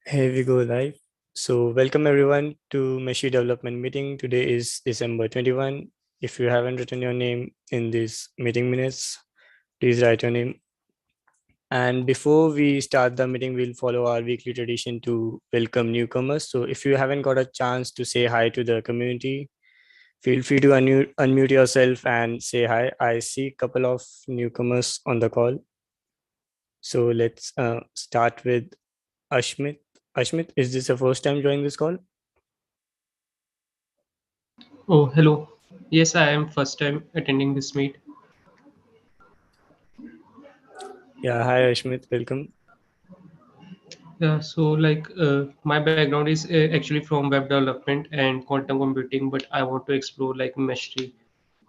Here we go live. So welcome everyone to Meshery development meeting. Today is December 21. If you haven't written your name in these meeting minutes, please write your name. And before we start the meeting, we'll follow our weekly tradition to welcome newcomers. So if you haven't got a chance to say hi to the community, feel free to unmute yourself and say hi. I see a couple of newcomers on the call. So let's start with Ashmit. Ashmit, is this the first time joining this call? Oh, hello. Yes, I am first time attending this meet. Yeah, hi Ashmit, welcome. Yeah, so my background is actually from web development and quantum computing, but I want to explore like Meshery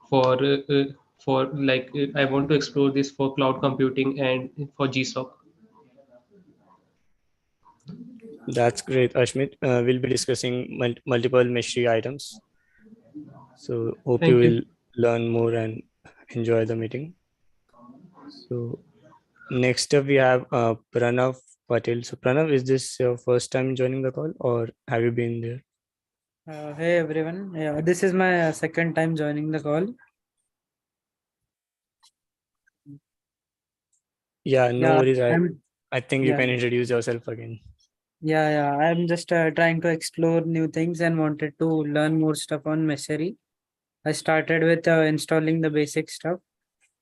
for I want to explore this for cloud computing and for GSOC. That's great, Ashmit. We'll be discussing multiple Meshery items. So hope you Thank you. will learn more and enjoy the meeting. So next up we have Pranav Patel. So Pranav, is this your first time joining the call or have you been there? Hey everyone, yeah, this is my second time joining the call. Yeah, no worries. I think you yeah. can introduce yourself again. Yeah, I'm just trying to explore new things and wanted to learn more stuff on Meshery. I started with installing the basic stuff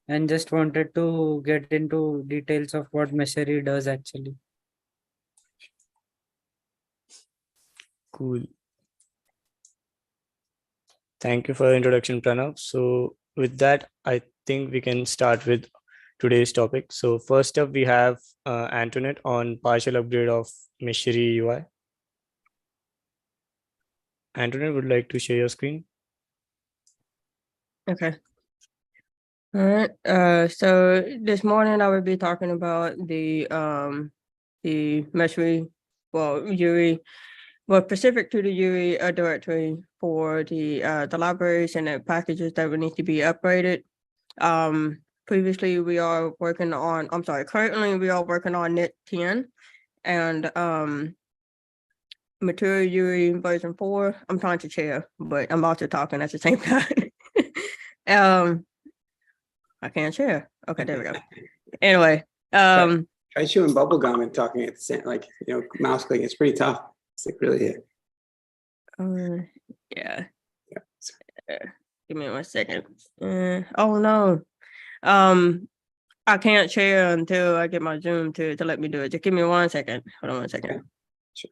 and just wanted to get into details of what Meshery does actually. Cool. Thank you for the introduction, Pranav. So with that, I think we can start with today's topic. So first up, we have Antonette on partial upgrade of Meshery UI. Antonette, would like to share your screen? Okay. All right. So this morning I will be talking about the Meshery, URI, specific to the URI directory for the libraries and the packages that would need to be upgraded. Previously we are working on, currently we are working on Net 10 and Material URI version 4. I'm trying to share, but I'm also talking at the same time. I can't share. Okay, there we go. Anyway, try chewing bubblegum and talking at the same, mouse clicking. It's pretty tough. It's like really. Yeah. Give me 1 second. Oh no. I can't share until I get my Zoom to let me do it. Just give me 1 second. Hold on 1 second. Okay. Sure.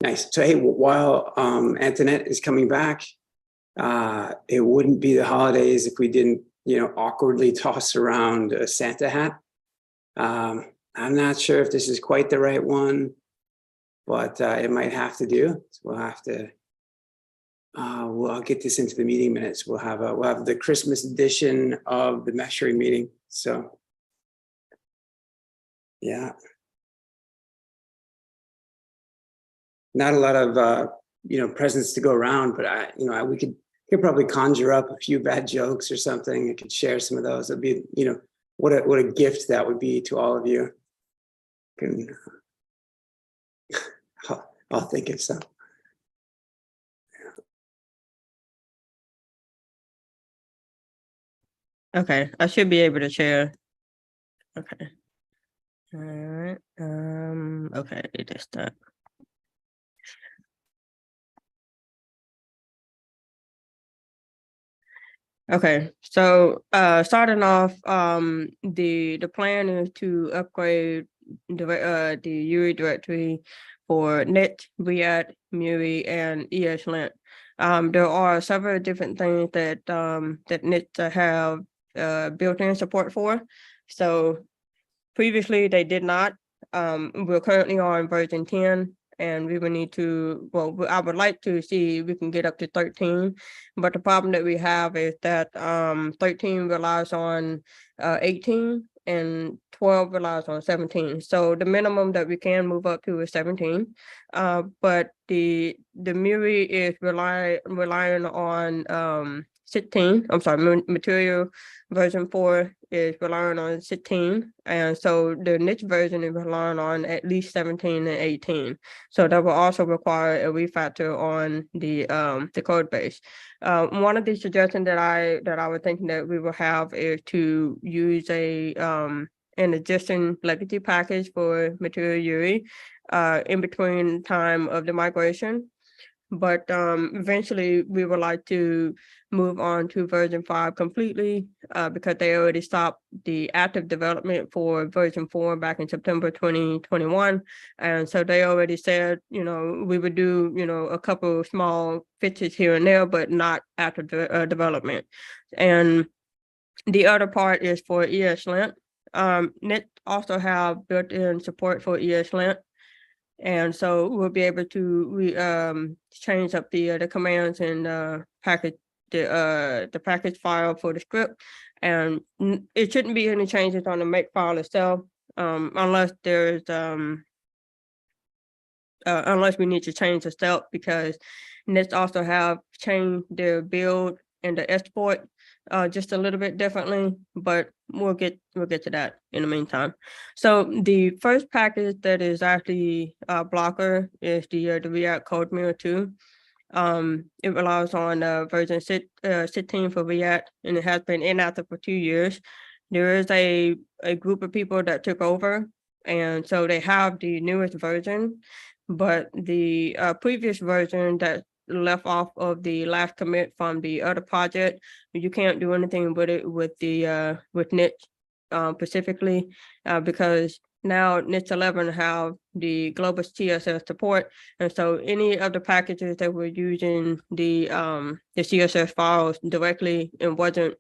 Nice. So hey, while Antonette is coming back, it wouldn't be the holidays if we didn't, awkwardly toss around a Santa hat. I'm not sure if this is quite the right one, but it might have to do. So we'll have to. I'll get this into the meeting minutes. We'll have the Christmas edition of the Meshery meeting. So, yeah. Not a lot of presents to go around, but we could probably conjure up a few bad jokes or something. I could share some of those. It'd be what a gift that would be to all of you. I'll think of some. Okay, I should be able to share. Okay. All right. Okay, that's that. Okay, so starting off, the plan is to upgrade the URI directory for Net, React, Muri, and ESLint. There are several different things that that Net have built-in support for. So previously they did not. We're currently on version 10. And we would need to, I would like to see if we can get up to 13. But the problem that we have is that 13 relies on 18 and 12 relies on 17. So the minimum that we can move up to is 17. But the Meshery is relying on 16. I'm sorry, material version 4 is relying on 16, and so the next version is relying on at least 17 and 18. So that will also require a refactor on the code base. One of the suggestions that I was thinking that we will have is to use an existing legacy package for material URI in between time of the migration. But eventually we would like to move on to version 5 completely because they already stopped the active development for version 4 back in September 2021. And so they already said, we would do, a couple of small fixes here and there, but not active development. And the other part is for ESLint. Net also have built-in support for ESLint. And so we'll be able to change up the commands and package the package file for the script, and it shouldn't be any changes on the make file itself, unless there's unless we need to change the step, because Nets also have changed their build and the export just a little bit differently, but we'll get to that in the meantime. So the first package that is actually blocker is the React Code Mirror 2. It relies on version 16 for React, and it has been inactive for 2 years. There is a group of people that took over, and so they have the newest version, but the previous version that left off of the last commit from the other project, you can't do anything with it with Net specifically because now Net 11 have the global CSS support, and so any of the packages that were using the CSS files directly and wasn't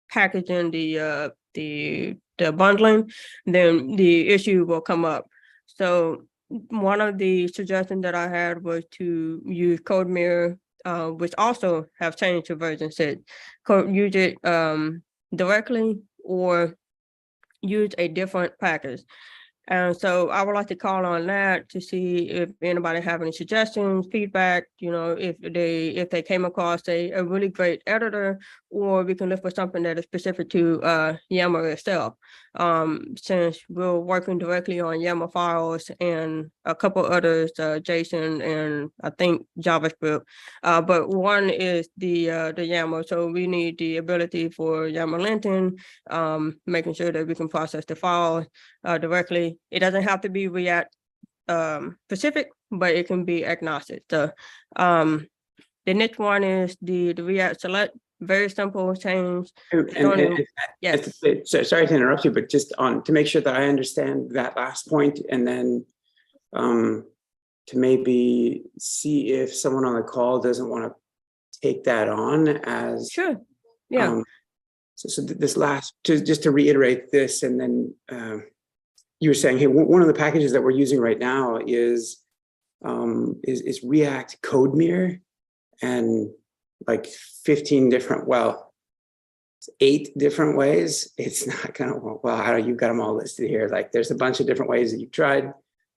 packaging the bundling, then the issue will come up. So one of the suggestions that I had was to use Code Mirror, which also have changed to version 6. Use it directly or use a different package. And so I would like to call on that to see if anybody have any suggestions, feedback, if they came across a really great editor, or we can look for something that is specific to YAML itself. Since we're working directly on YAML files and a couple others, JSON and I think JavaScript, but one is the YAML. So we need the ability for YAML linting, making sure that we can process the file directly. It doesn't have to be React specific, but it can be agnostic. So the next one is the React select. Very simple change. Yes. Sorry to interrupt you, but just to make sure that I understand that last point, and then to maybe see if someone on the call doesn't want to take that on as sure. Yeah. So this last, just to reiterate this, and then you were saying, hey, one of the packages that we're using right now is React Code Mirror, and like 15 different, 8 different ways. It's not kind of, well, how do you got them all listed here? Like there's a bunch of different ways that you've tried.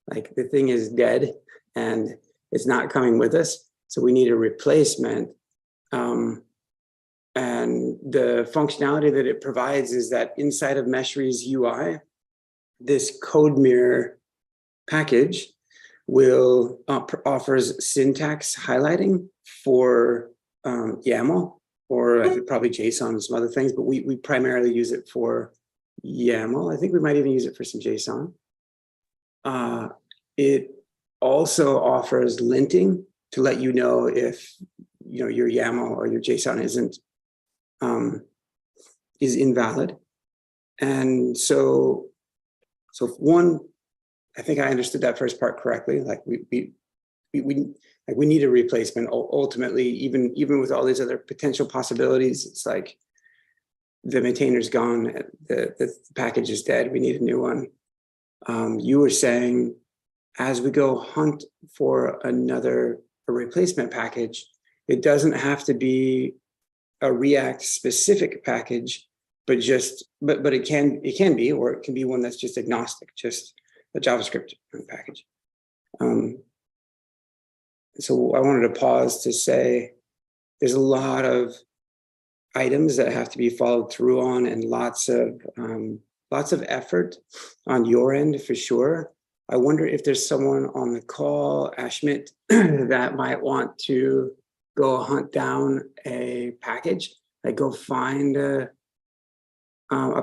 Like the thing is dead and it's not coming with us. So we need a replacement. And the functionality that it provides is that inside of Meshery's UI, this Code Mirror package will offers syntax highlighting for YAML, or probably JSON and some other things, but we primarily use it for YAML. I think we might even use it for some JSON. It also offers linting to let you know if your YAML or your JSON is invalid. And so one, I think I understood that first part correctly. Like we need a replacement. Ultimately, even with all these other potential possibilities, it's like the maintainer's gone, the package is dead. We need a new one. You were saying, as we go hunt for a replacement package, it doesn't have to be a React specific package, but it can be, or it can be one that's just agnostic, just a JavaScript package. So I wanted to pause to say there's a lot of items that have to be followed through on, and lots of effort on your end for sure. I wonder if there's someone on the call, Ashmit, that might want to go hunt down a package, like go find a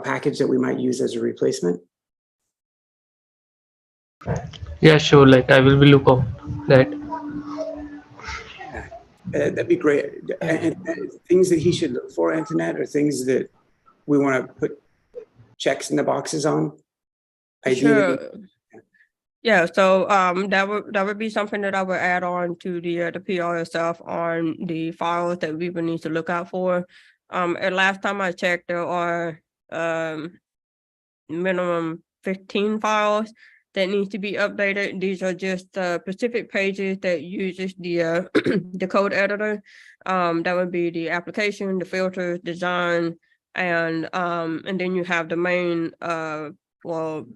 package that we might use as a replacement. Yeah, sure. Like I will be look on that. That'd be great. And things that he should look for, Antonette, or things that we want to put checks in the boxes on. Ideally, Sure. Yeah, so that would be something that I would add on to the PR itself on the files that we would need to look out for. And last time I checked, there are minimum 15 files that need to be updated. These are just specific pages that uses the the code editor. That would be the application, the filters, design, and then you have the main well,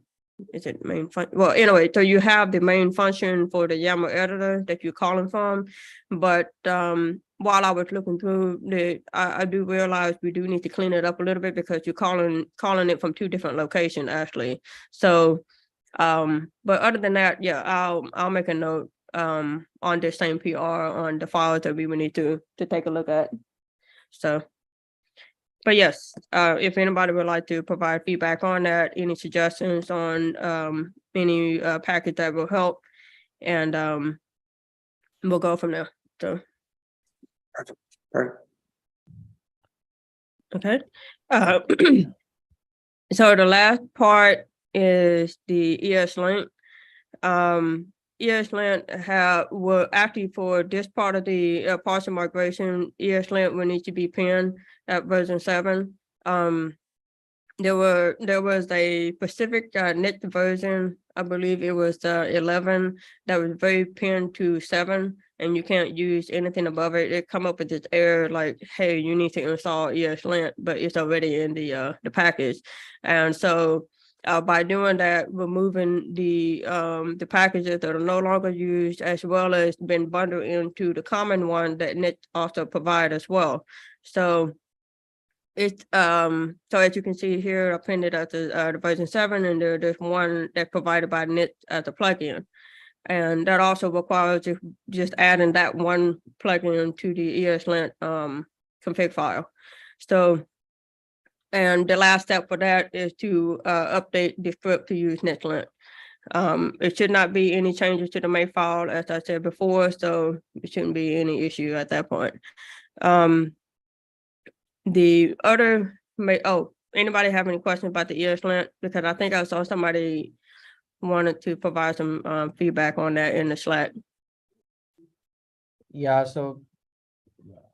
is it main function? Well, anyway, so you have the main function for the YAML editor that you're calling from. But while I was looking through I do realize we do need to clean it up a little bit because you're calling it from two different locations actually. So but other than that, yeah, I'll make a note on this same PR on the files that we would need to take a look at. So but yes, if anybody would like to provide feedback on that, any suggestions on any package that will help, and we'll go from there. So perfect. okay. So the last part is the ESLint. ESLint will actually for this part of the partial migration, ESLint will need to be pinned at version 7. There was a specific net version, I believe it was 11, that was very pinned to 7, and you can't use anything above it. It come up with this error like, hey, you need to install ESLint, but it's already in the package. And so by doing that, removing the packages that are no longer used, as well as been bundled into the common one that Net also provide as well. So it's so as you can see here, I pinned it at the version 7, and there's one that's provided by Net as a plugin, and that also requires just adding that one plugin to the ESLint config file. So, and the last step for that is to update the script to use NetLint. It should not be any changes to the main file, as I said before, so it shouldn't be any issue at that point. The other anybody have any questions about the ESLint? Because I think I saw somebody wanted to provide some feedback on that in the Slack. Yeah, so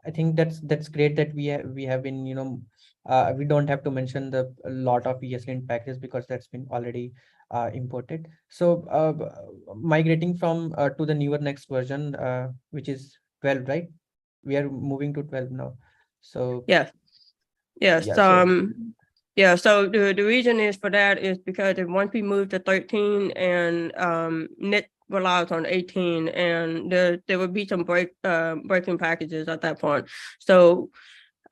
I think that's great that we have been, we don't have to mention a lot of ESLint packages because that's been already imported. So migrating from to the newer next version, which is 12, right? We are moving to 12 now. So yes. Yeah, so the reason is for that is because if once we move to 13 and Net relies on 18, and there would be some breaking packages at that point. So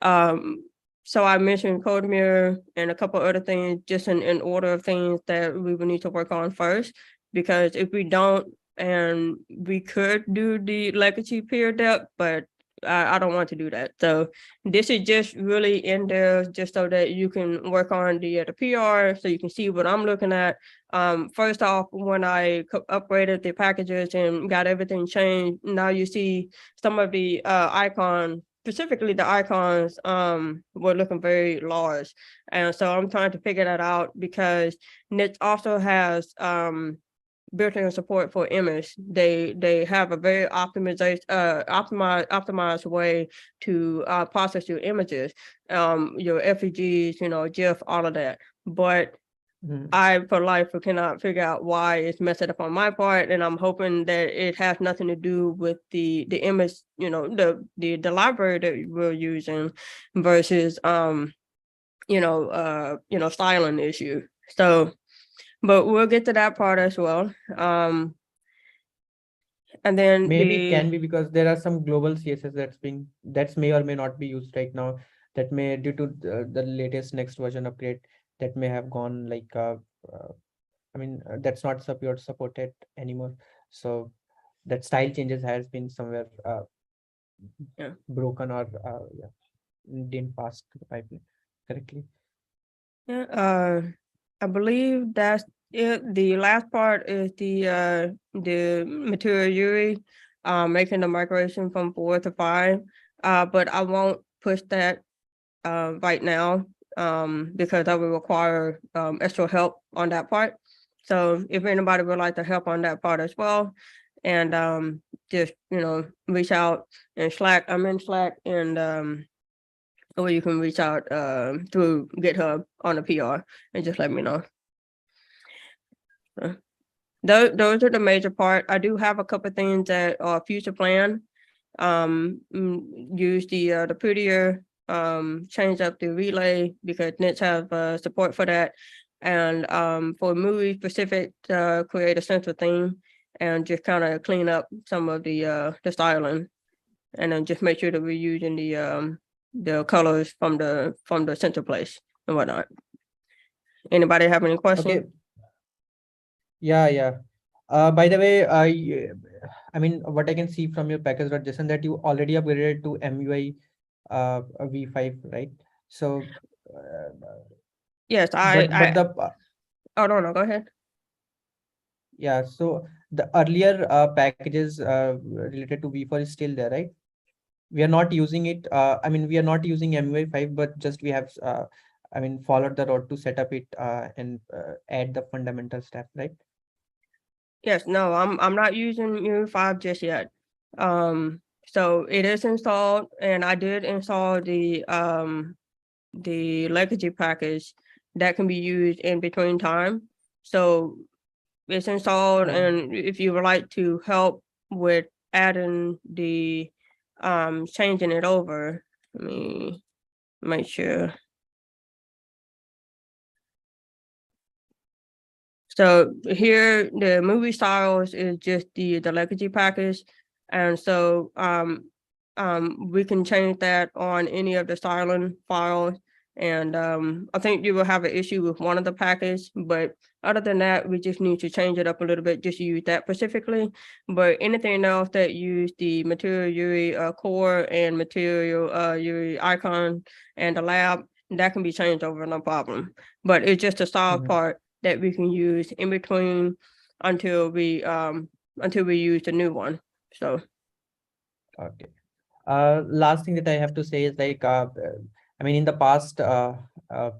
so I mentioned CodeMirror and a couple other things just in order of things that we would need to work on first, because if we don't, and we could do the legacy peer depth, but I don't want to do that. So this is just really in there just so that you can work on the PR, so you can see what I'm looking at. First off, when I upgraded the packages and got everything changed, now you see some of the icons, specifically the icons, were looking very large. And so I'm trying to figure that out because Net also has built-in support for image. They have a very optimized way to process your images, your FEGs, GIF, all of that. But I, for life, cannot figure out why it's messed up on my part, and I'm hoping that it has nothing to do with the image, the library that we're using versus styling issue. So. But we'll get to that part as well. And then Maybe it can be because there are some global CSS that's may or may not be used right now. That may, due to the latest next version upgrade, that may have gone like that's not supported anymore. So that style changes has been somewhere Yeah. broken or didn't pass to the pipeline correctly. Yeah, I believe that's it. The last part is the material URI, making the migration from 4 to 5. But I won't push that right now because I will require extra help on that part. So if anybody would like to help on that part as well, and just reach out in Slack. I'm in Slack, and or you can reach out through GitHub on the PR and just let me know. Those are the major part. I do have a couple things that are future plan. Use the prettier, change up the relay because Nits have support for that. And for movie specific, create a central theme and just kind of clean up some of the styling, and then just make sure that we're using the colors from the center place and whatnot. Anybody have any questions? Okay. Yeah. By the way, I mean, what I can see from your package.json that you already upgraded to MUI v5, right? So Yes, but the oh no, go ahead. yeah, so the earlier packages related to v4 is still there, right? We are not using it. I mean, we are not using MUI5, but just we have followed the road to set up it and add the fundamental stuff, right? Yes, no, I'm not using UE5 just yet. So it is installed, and I did install the legacy package that can be used in between time. So it's installed, and if you would like to help with adding the changing it over, let me make sure. So here, the movie styles is just the legacy package, and so we can change that on any of the styling files. And I think you will have an issue with one of the package, but other than that, we just need to change it up a little bit, just use that specifically. But anything else that use the material URI core and material URI icon and the lab, that can be changed over, no problem. But it's just the style part that we can use in between until we use the new one. So Okay. Last thing that I have to say is like I mean, in the past 3-4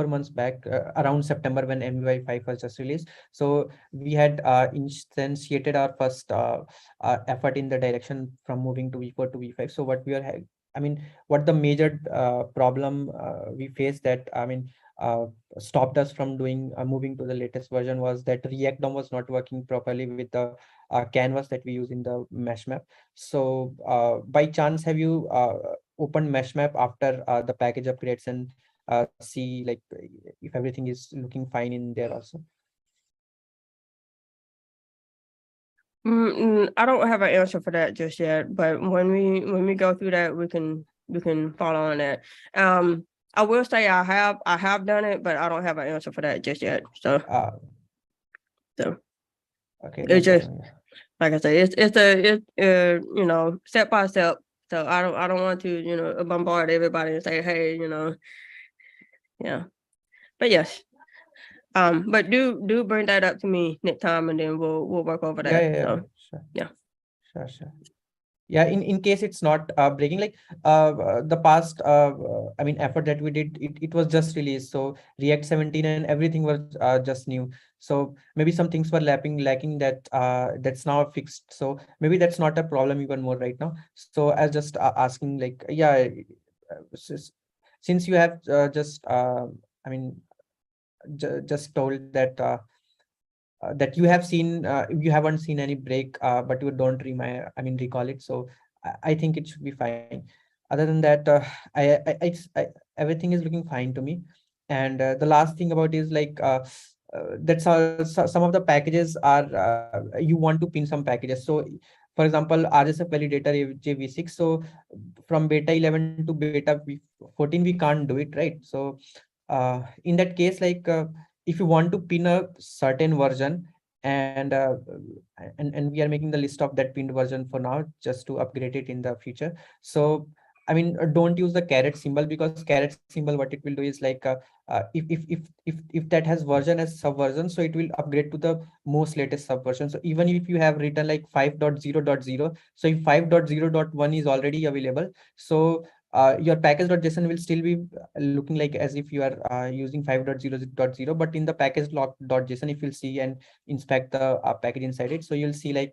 months back, around September, when MUI5 was just released, so we had instantiated our first effort in the direction from moving to v4 to v5. So what we are what the major problem we faced that stopped us from doing moving to the latest version was that React DOM was not working properly with the canvas that we use in the mesh map. So by chance, have you opened mesh map after the package upgrades and see like if everything is looking fine in there also? I don't have an answer for that just yet, but when we go through that, we can follow on that. I will say I have done it, but I don't have an answer for that just yet. So okay, it's just problem. like I say, it's step by step. So I don't want to bombard everybody and say, hey, yeah. But yes. But do bring that up to me next time, and then we'll work over that. Yeah. So, yeah. Sure. Yeah, in case it's not breaking, like the past effort that we did, it was just released, so React 17 and everything was just new. So maybe some things were lacking that that's now fixed. So maybe that's not a problem even more right now. So I was just asking, like, yeah, since you have just just told that that you have seen, you haven't seen any break, but you don't recall it. So I think it should be fine. Other than that, I everything is looking fine to me. And the last thing about is like that's how some of the packages are, you want to pin some packages. So for example, RSF validator JV6. So from beta 11 to beta 14, we can't do it, right? So in that case, like if you want to pin a certain version, and we are making the list of that pinned version for now, just to upgrade it in the future. So I mean, don't use the caret symbol, because caret symbol, what it will do is like if that has version as subversion, so it will upgrade to the most latest subversion. So even if you have written like 5.0.0, so if 5.0.1 is already available, so your package.json will still be looking like as if you are using 5.0.0, but in the package log.json, if you'll see and inspect the package inside it, so you'll see like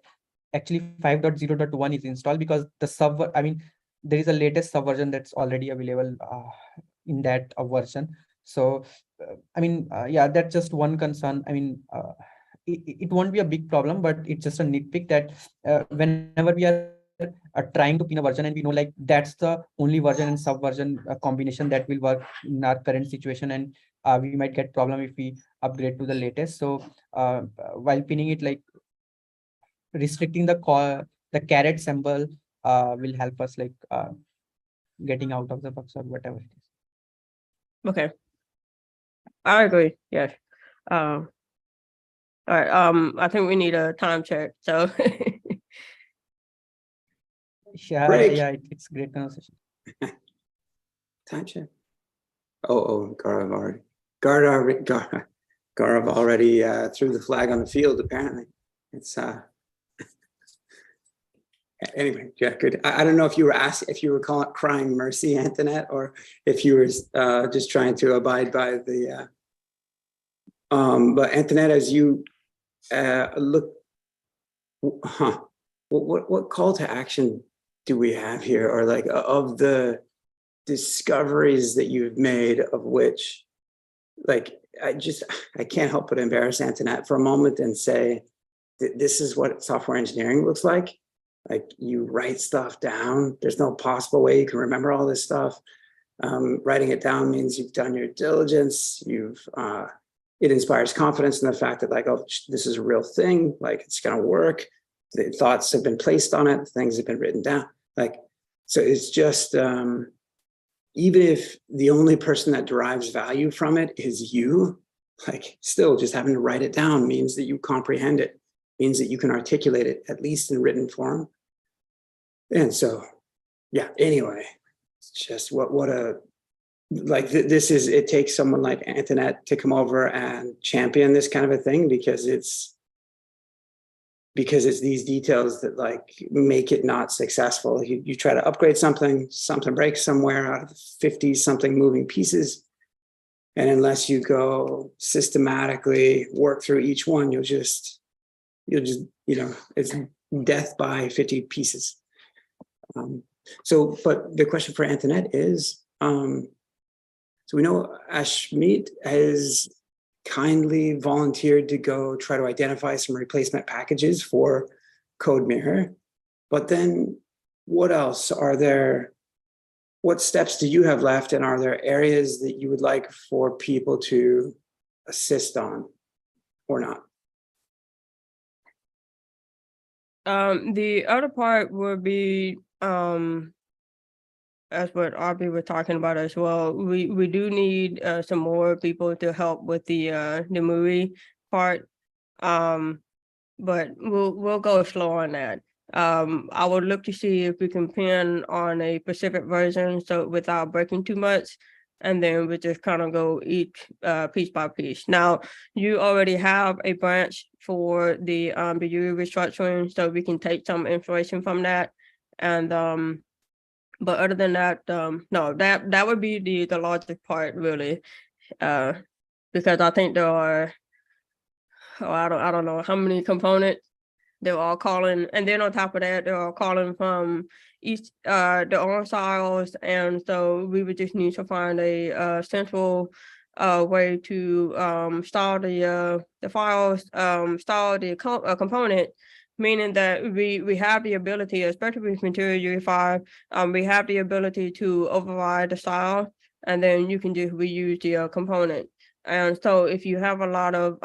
actually 5.0.1 is installed, because the I mean, there is a latest subversion that's already available in that version. So I mean, yeah, that's just one concern. I mean, it won't be a big problem, but it's just a nitpick that whenever we are trying to pin a version, and we know like that's the only version and subversion combination that will work in our current situation, and we might get problem if we upgrade to the latest. So while pinning it, like restricting the caret symbol will help us like getting out of the bugs or whatever it is. Okay. I agree. Yes. All right. I think we need a time check. So Yeah, Break. yeah, it's great conversation. Time check. Oh, Gaurav already threw the flag on the field, apparently. It's anyway, yeah, good. I don't know if you were crying mercy, Antonette, or if you were just trying to abide by the but Antonette, as you look, what call to action do we have here, or like of the discoveries that you've made, of which, like, I can't help but embarrass Antonette for a moment and say this is what software engineering looks like. Like, you write stuff down. There's no possible way you can remember all this stuff. Writing it down means you've done your diligence. It inspires confidence in the fact that, like, oh, this is a real thing. Like, it's going to work. The thoughts have been placed on it. Things have been written down. Like, so it's just, even if the only person that derives value from it is you, like, still just having to write it down means that you comprehend it, means that you can articulate it, at least in written form. And so, yeah, anyway, it's just what a, like, this is, it takes someone like Antonette to come over and champion this kind of a thing, because it's these details that, like, make it not successful. You try to upgrade something breaks somewhere out of the 50 something moving pieces. And unless you go systematically work through each one, you'll just, it's death by 50 pieces. So, but the question for Antonette is, so we know Ashmit has kindly volunteered to go try to identify some replacement packages for CodeMirror, but then what else are there? What steps do you have left, and are there areas that you would like for people to assist on or not? The other part would be as what Abhi was talking about as well. We do need some more people to help with the movie part. But we'll go slow on that. I would look to see if we can pin on a specific version, so without breaking too much, and then we just kind of go each piece by piece. Now, you already have a branch for the BU restructuring, so we can take some information from that. And but other than that, no, that would be the largest part, really, because I think there are, I don't know how many components. They're all calling, and then on top of that, they're all calling from each their own files, and so we would just need to find a central way to store the files, store the component, meaning that we have the ability, especially with Material UI5, we have the ability to override the style, and then you can just reuse the component. And so if you have a lot of,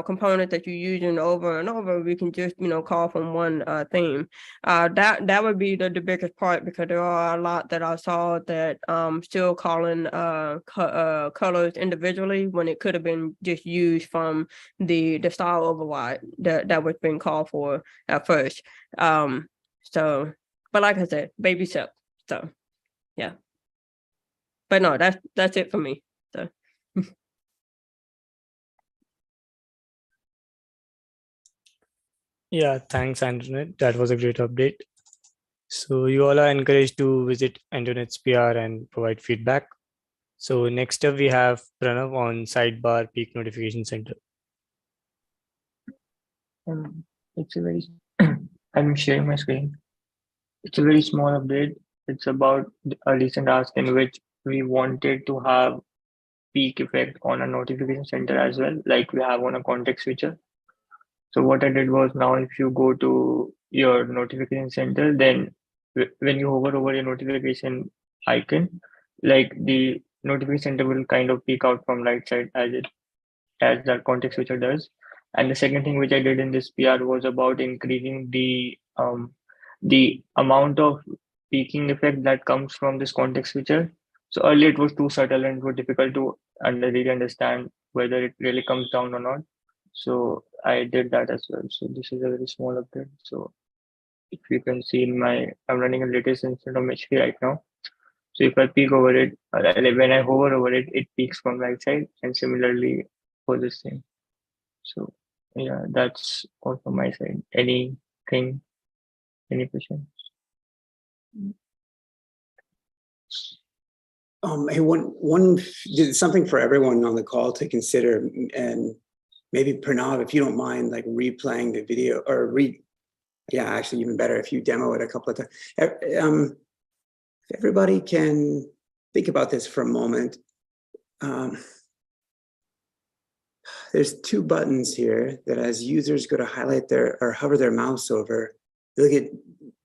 components that you're using over and over, we can just, call from one theme. That would be the biggest part, because there are a lot that I saw that still calling colors individually when it could have been just used from the style override that was being called for at first. So, but like I said, baby step. So, yeah. But no, that's it for me. So. Yeah, thanks, Antonette. That was a great update. So you all are encouraged to visit Antonette's PR and provide feedback. So next up we have Pranav on sidebar peak notification center. It's a very, I'm sharing my screen. It's a very small update. It's about a recent ask in which we wanted to have peak effect on a notification center as well, like we have on a context switcher. So what I did was, now if you go to your notification center, then when you hover over your notification icon, like the notification center will kind of peek out from right side as that context switcher does. And the second thing which I did in this PR was about increasing the amount of peaking effect that comes from this context switcher. So earlier it was too subtle and it was difficult to really understand whether it really comes down or not. So I did that as well. So this is a very small update. So if you can see I'm running a latest instance of Meshery right now. So if I peek over it, when I hover over it, it peaks from right side, and similarly for this thing. So yeah, that's all from my side. Any questions? Hey, something for everyone on the call to consider, and maybe Pranav, if you don't mind, like replaying the video or actually even better if you demo it a couple of times. If everybody can think about this for a moment. There's two buttons here that as users go to highlight or hover their mouse over,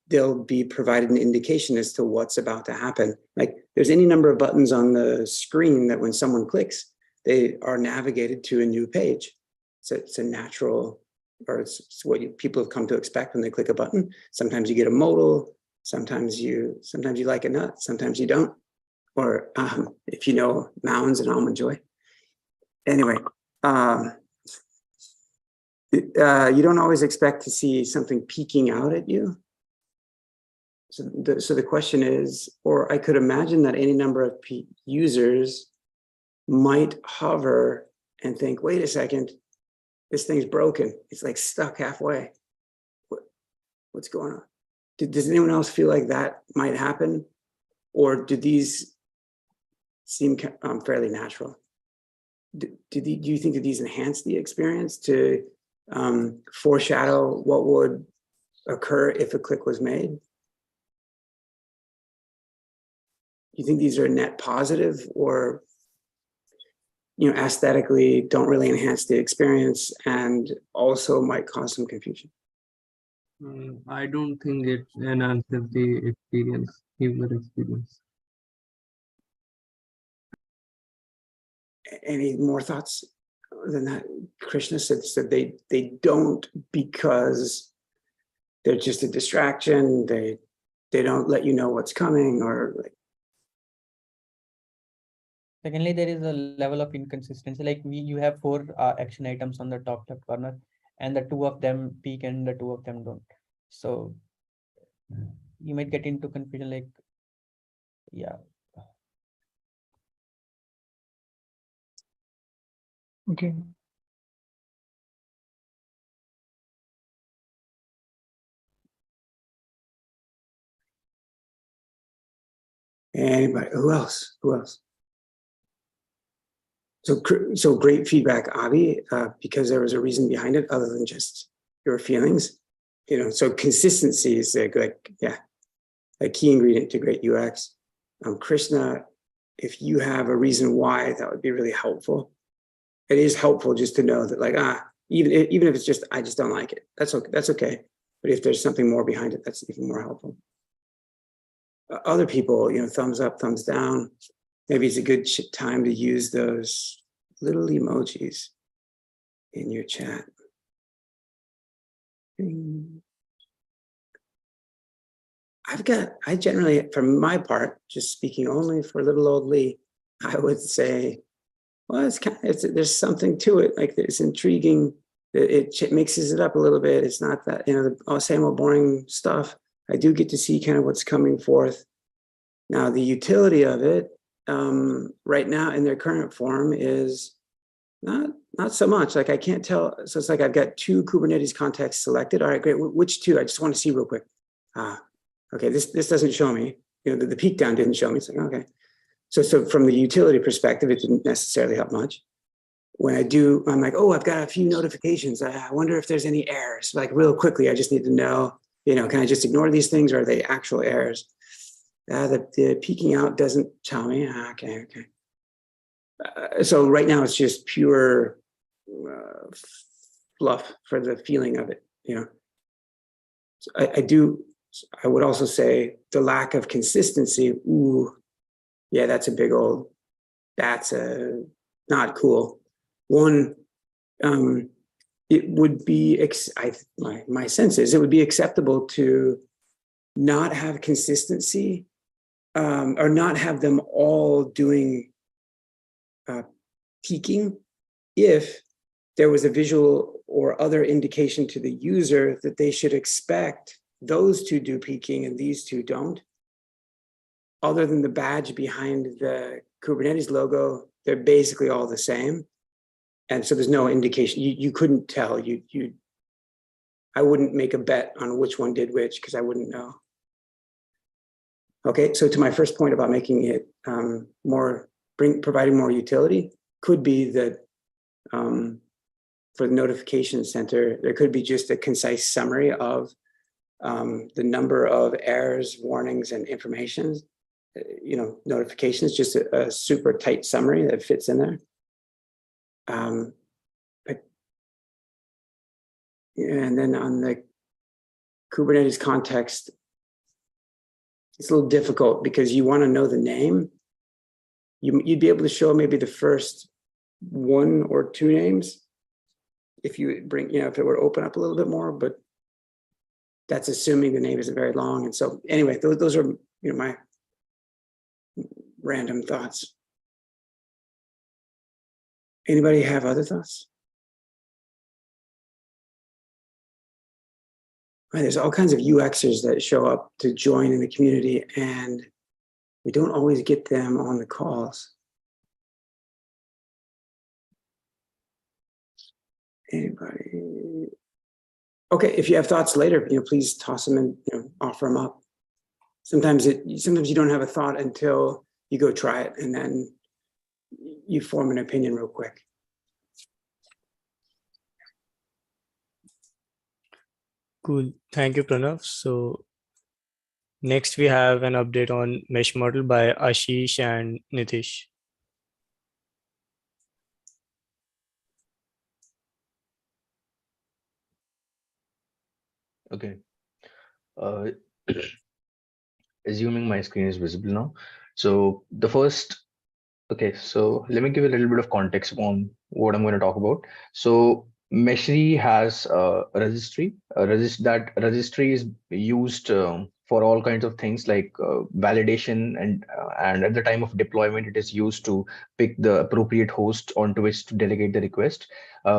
they'll be provided an indication as to what's about to happen. Like there's any number of buttons on the screen that when someone clicks, they are navigated to a new page. So it's a natural, or it's what people have come to expect when they click a button. Sometimes you get a modal, sometimes you like a nut, sometimes you don't. Or if you know Mounds and Almond Joy. Anyway, you don't always expect to see something peeking out at you. So the question is, or I could imagine that any number of users might hover and think, wait a second, this thing's broken. It's like stuck halfway. What's going on? Does anyone else feel like that might happen? Or do these seem fairly natural? Do you think that these enhance the experience to foreshadow what would occur if a click was made? Do you think these are net positive, or aesthetically don't really enhance the experience and also might cause some confusion? I don't think it enhances the experience, user experience. Any more thoughts than that? Krishna said they don't because they're just a distraction. They don't let you know what's coming, or like. Secondly, there is a level of inconsistency. Like you have 4 action items on the top left corner, and the 2 of them peak and the 2 of them don't. So you might get into confusion. Like, yeah. Okay. Anybody? Who else? So great feedback, Abhi, because there was a reason behind it other than just your feelings. So consistency is a key ingredient to great UX. Krishna, if you have a reason why, that would be really helpful. It is helpful just to know that, like, even if it's just, I just don't like it. That's okay. But if there's something more behind it, that's even more helpful. Other people, thumbs up, thumbs down. Maybe it's a good time to use those little emojis in your chat. I generally, for my part, just speaking only for little old Lee, I would say, well, there's something to it. Like, it's intriguing. It mixes it up a little bit. It's not that, the same old boring stuff. I do get to see kind of what's coming forth. Now, the utility of it right now in their current form is not so much. Like, I can't tell. So it's like I've got 2 Kubernetes contexts selected. All right, great. Which 2? I just want to see real quick. Okay, this doesn't show me. The peak down didn't show me. It's like, okay. So from the utility perspective, it didn't necessarily help much. When I do, I'm like, oh, I've got a few notifications. I wonder if there's any errors. Like, real quickly, I just need to know, can I just ignore these things, or are they actual errors? The peeking out doesn't tell me. Okay. So right now it's just pure fluff for the feeling of it. So I would also say the lack of consistency. Ooh, yeah, that's not cool. One, it would be, my sense is it would be acceptable to not have consistency, or not have them all doing peaking, if there was a visual or other indication to the user that they should expect those 2 do peaking and these 2 don't. Other than the badge behind the Kubernetes logo, they're basically all the same. And so there's no indication. You couldn't tell. I wouldn't make a bet on which one did which, because I wouldn't know. Okay, so to my first point about making it providing more utility, could be that for the notification center, there could be just a concise summary of the number of errors, warnings, and information, notifications, just a super tight summary that fits in there. And then on the Kubernetes context, it's a little difficult because you want to know the name. You'd be able to show maybe the first 1 or 2 names if you bring, if it were to open up a little bit more, but that's assuming the name isn't very long. And so anyway, those are, my random thoughts. Anybody have other thoughts? There's all kinds of UXers that show up to join in the community, and we don't always get them on the calls. Anybody? Okay, if you have thoughts later, please toss them in, offer them up. Sometimes you don't have a thought until you go try it, and then you form an opinion real quick. Cool. Thank you, Pranav. So next we have an update on MeshModel by Ashish and Nithish. Okay. Assuming my screen is visible now. So so let me give a little bit of context on what I'm going to talk about. So Meshery has a registry. That registry is used for all kinds of things like validation, and at the time of deployment, it is used to pick the appropriate host onto which to delegate the request.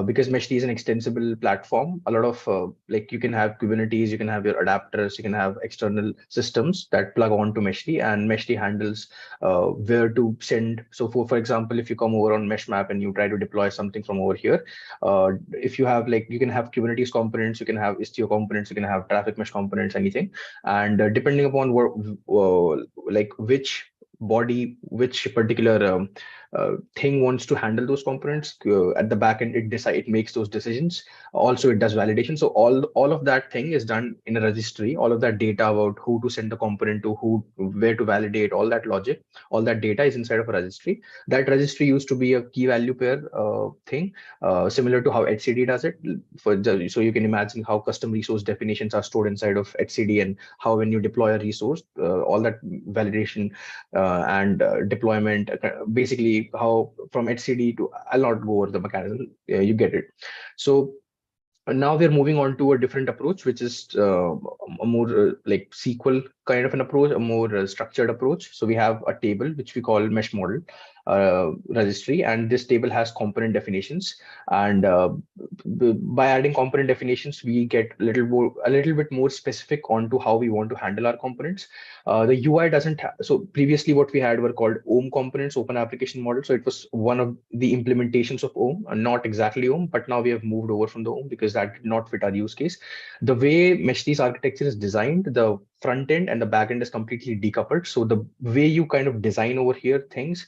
Because Meshery is an extensible platform, a lot of you can have Kubernetes, you can have your adapters, you can have external systems that plug onto Meshery, and Meshery handles where to send. So for example, if you come over on mesh map and you try to deploy something from over here, if you have you can have Kubernetes components, you can have Istio components, you can have traffic mesh components, anything. And depending upon which particular thing wants to handle those components at the back end, it makes those decisions. Also, it does validation. So all of that thing is done in a registry. All of that data about who to send the component to, where to validate, all that logic, all that data is inside of a registry. That registry used to be a key value pair thing, similar to how etcd does it. So you can imagine how custom resource definitions are stored inside of etcd, and how when you deploy a resource, all that validation and deployment basically like how from HCD to, I'll not go over the mechanism. You get it. So now we're moving on to a different approach, which is a more like SQL kind of an approach, a more structured approach. So we have a table which we call MeshModel registry, and this table has component definitions. And by adding component definitions, we get a little bit more specific onto how we want to handle our components. The UI doesn't have, so previously what we had were called OM components, Open Application Model. So it was one of the implementations of OM, not exactly OM, but now we have moved over from the OM because that did not fit our use case. The way Meshery's architecture is designed, the front end and the back end is completely decoupled. So the way you kind of design over here things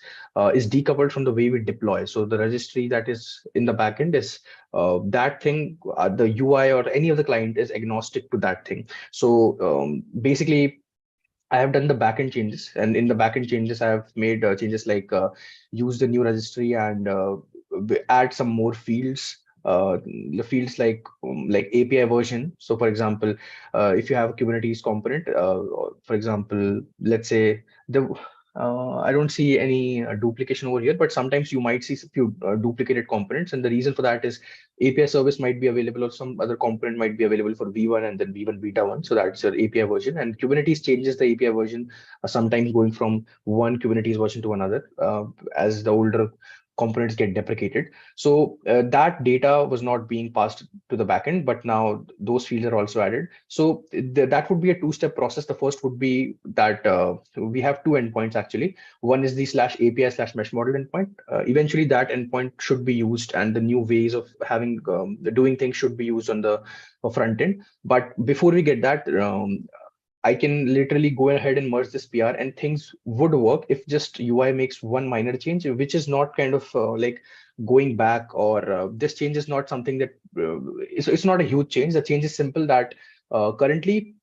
is decoupled from the way we deploy. So the registry that is in the back end is that thing, the UI or any of the client is agnostic to that thing. So basically, I have done the backend changes, and in the backend changes, I have made changes like use the new registry and add some more fields. The fields like API version. So, for example, if you have a Kubernetes component, for example, let's say the I don't see any duplication over here, but sometimes you might see a few duplicated components, and the reason for that is API service might be available or some other component might be available for V1 and then V1 beta 1. So that's your API version, and Kubernetes changes the API version, sometimes going from one Kubernetes version to another as the older components get deprecated. So that data was not being passed to the backend, but now those fields are also added. So that would be a two-step process. The first would be that we have two endpoints actually. One is the /API/MeshModel endpoint. Eventually that endpoint should be used, and the new ways of having doing things should be used on the front end. But before we get that, I can literally go ahead and merge this PR, and things would work if just UI makes one minor change, which is not kind of like going back, or this change is not something that it's not a huge change. The change is simple that currently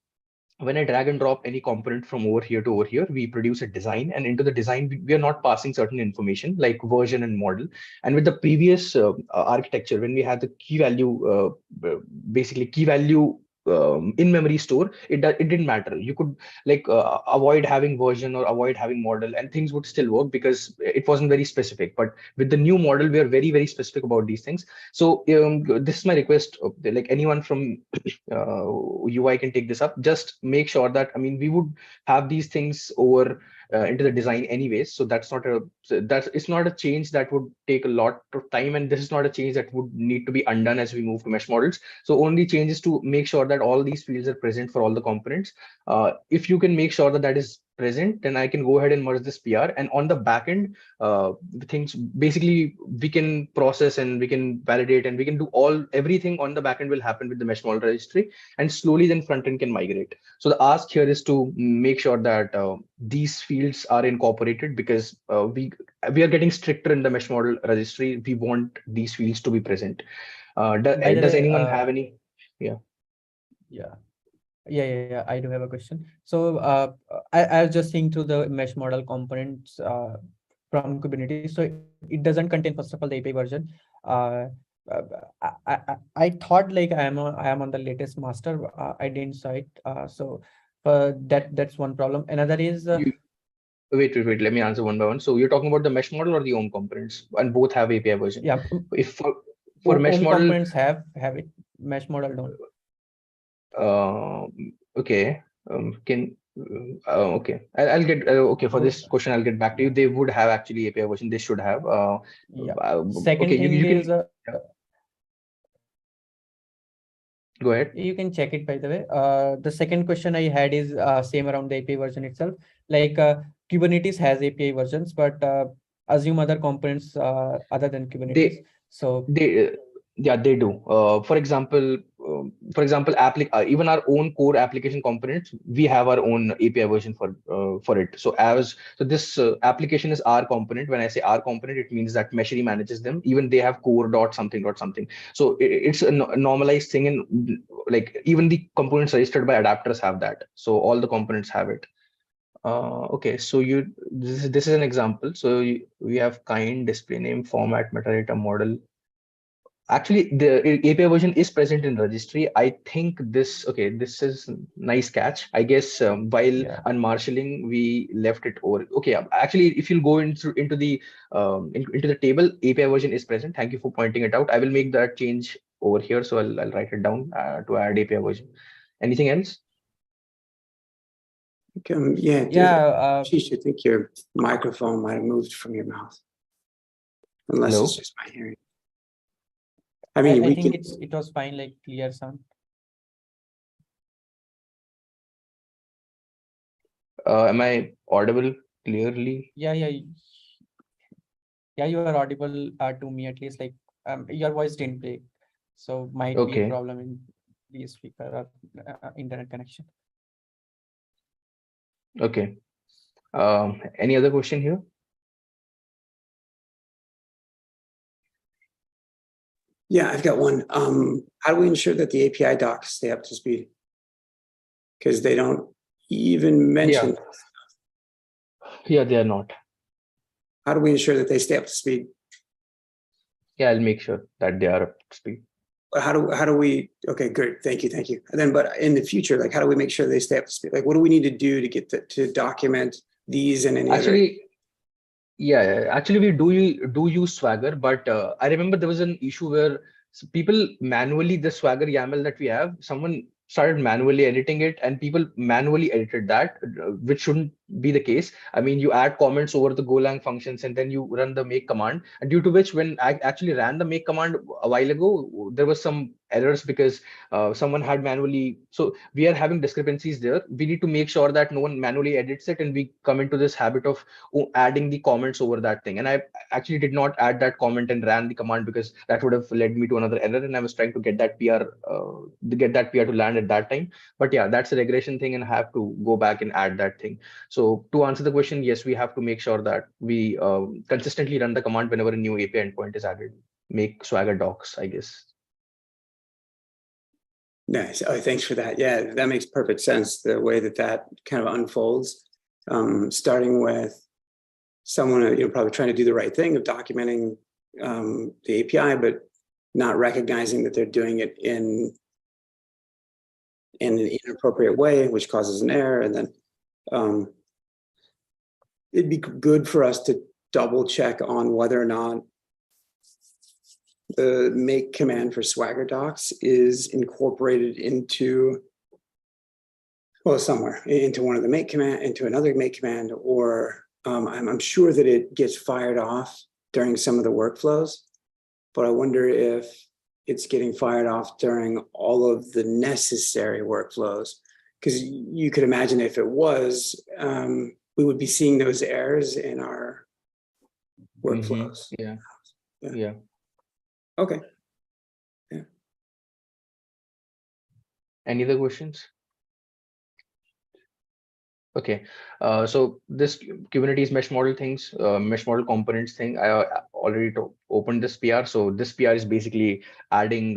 when I drag and drop any component from over here to over here, we produce a design, and into the design, we are not passing certain information like version and model. And with the previous architecture, when we had the key value, basically key value in memory store, it didn't matter. You could like avoid having version or avoid having model, and things would still work because it wasn't very specific. But with the new model, we are very, very specific about these things. So this is my request, like anyone from UI can take this up. Just make sure that, I mean, we would have these things over into the design anyways. So it's not a change that would take a lot of time, and this is not a change that would need to be undone as we move to mesh models. So only changes to make sure that all these fields are present for all the components. If you can make sure that that is present, then I can go ahead and merge this PR, and on the backend, things basically we can process and we can validate and we can do everything on the backend will happen with the mesh model registry, and slowly then front end can migrate. So the ask here is to make sure that these fields are incorporated, because we are getting stricter in the mesh model registry. We want these fields to be present. Does anyone have any? Yeah. Yeah, I do have a question. So I was just seeing through the mesh model components from Kubernetes. So it doesn't contain, first of all, the API version. I thought like I am on the latest master. I didn't saw it. So that's one problem. Another is Wait. Let me answer one by one. So you're talking about the mesh model or the OM components, and both have API version. Yeah. If for mesh model, components have it. Mesh model don't. Okay. Okay. I'll get okay for this question. I'll get back to you. They would have actually API version. They should have. Second okay, thing you is can go ahead. You can check it, by the way. The second question I had is same around the API version itself. Like Kubernetes has API versions, but assume other components other than Kubernetes. Yeah, they do. For example, even our own core application components, we have our own API version for it. So this application is our component. When I say our component, it means that Meshery manages them. Even they have core dot something. So it's a normalized thing, and like even the components registered by adapters have that. So all the components have it. Okay, so this is an example. So we have kind, display name, format, metadata, model. Actually, the API version is present in registry. I think this, okay, this is nice catch. I guess while unmarshalling, we left it over. Okay, actually, if you'll go into the into the table, API version is present. Thank you for pointing it out. I will make that change over here. So I'll write it down to add API version. Anything else? Yeah. Yeah. I think your microphone might have moved from your mouth, unless Hello? it's just my hearing. I mean, I think it was fine, like clear sound. Am I audible clearly? Yeah, you are audible to me at least. Like your voice didn't break, so might be a Okay. problem in the speaker or internet connection. Okay. Any other question here? Yeah, I've got one. How do we ensure that the API docs stay up to speed? Because they don't even mention. Yeah, they are not. How do we ensure that they stay up to speed? Yeah, I'll make sure that they are up to speed. How do we? Okay, good. Thank you. And then, but in the future, like, how do we make sure they stay up to speed? Like, what do we need to do to get to document these and any Actually, other? yeah, actually we do use Swagger, but I remember there was an issue where people manually, the Swagger YAML that we have, someone started manually editing it, and people manually edited that, which shouldn't be the case. I mean, you add comments over the Golang functions, and then you run the make command, and due to which, when I actually ran the make command a while ago, there was some errors because someone had manually. So we are having discrepancies there. We need to make sure that no one manually edits it, and we come into this habit of adding the comments over that thing. And I actually did not add that comment and ran the command because that would have led me to another error, and I was trying to get that PR to land at that time. But yeah, that's a regression thing, and I have to go back and add that thing. So to answer the question, yes, we have to make sure that we consistently run the command whenever a new API endpoint is added. Make Swagger docs, I guess. Nice. Oh, thanks for that. Yeah, that makes perfect sense. The way that kind of unfolds, starting with someone, probably trying to do the right thing of documenting the API, but not recognizing that they're doing it in an inappropriate way, which causes an error. And then it'd be good for us to double check on whether or not the make command for Swagger docs is incorporated into, well, somewhere into one of the make command, into another make command, or I'm sure that it gets fired off during some of the workflows, but I wonder if it's getting fired off during all of the necessary workflows. Because you could imagine if it was, we would be seeing those errors in our workflows. Yeah. Okay. Yeah. Any other questions? Okay, so this Kubernetes mesh model things, mesh model components thing, I already opened this PR. So this PR is basically adding,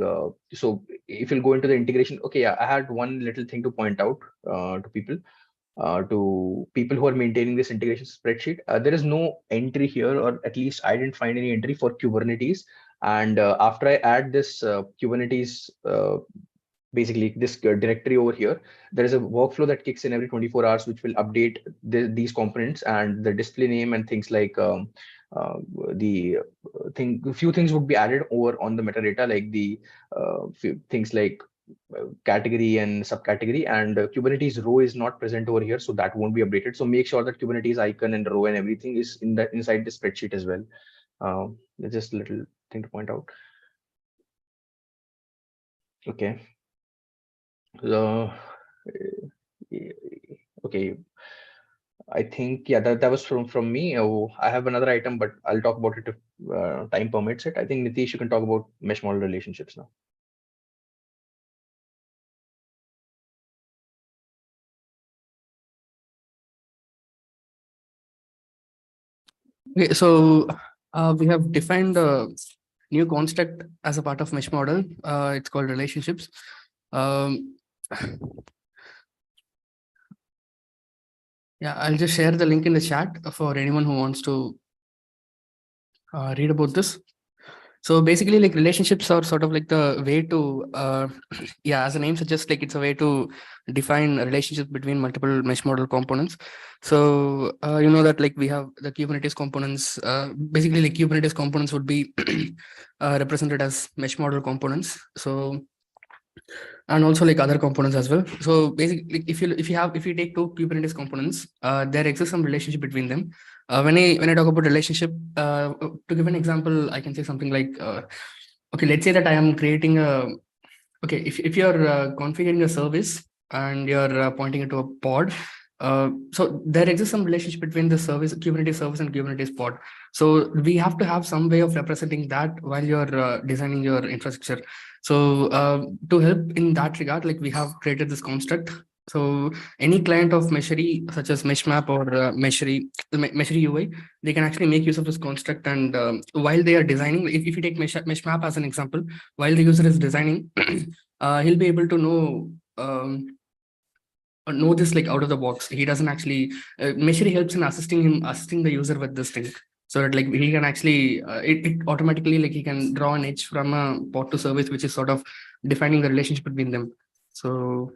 so if you'll go into the integration, okay, yeah, I had one little thing to point out to people who are maintaining this integration spreadsheet. There is no entry here, or at least I didn't find any entry for Kubernetes. And after I add this Kubernetes, basically this directory over here, there is a workflow that kicks in every 24 hours, which will update these components and the display name and things like few things would be added over on the metadata, like the few things like category and subcategory, and Kubernetes row is not present over here, so that won't be updated. So make sure that Kubernetes icon and row and everything is inside the spreadsheet as well. Just a little thing to point out. Okay. Okay, I think, yeah, that was from me. Oh, I have another item, but I'll talk about it if time permits it. I think Nithish, you can talk about mesh model relationships now. Okay, so we have defined a new construct as a part of mesh model. It's called relationships. Yeah, I'll just share the link in the chat for anyone who wants to read about this. So basically, like relationships are sort of like the way to, yeah, as the name suggests, like it's a way to define a relationship between multiple mesh model components. So you know that like we have the Kubernetes components. Basically, like Kubernetes components would be represented as mesh model components. So and also like other components as well. So basically, if you take two Kubernetes components, there exists some relationship between them. When I talk about relationship, to give an example, I can say something like, okay, let's say that I am creating a, okay, if you're configuring a service and you're pointing it to a pod, so there exists some relationship between the service, Kubernetes service and Kubernetes pod. So we have to have some way of representing that while you're designing your infrastructure. So to help in that regard, like we have created this construct. So any client of Meshery, such as Meshmap or Meshery, Meshery UI, they can actually make use of this construct. And while they are designing, if you take Meshmap as an example, while the user is designing, he'll be able to know this like out of the box. He doesn't actually, Meshery helps in assisting the user with this thing. So that like he can actually, it automatically like he can draw an edge from a pod to service, which is sort of defining the relationship between them. So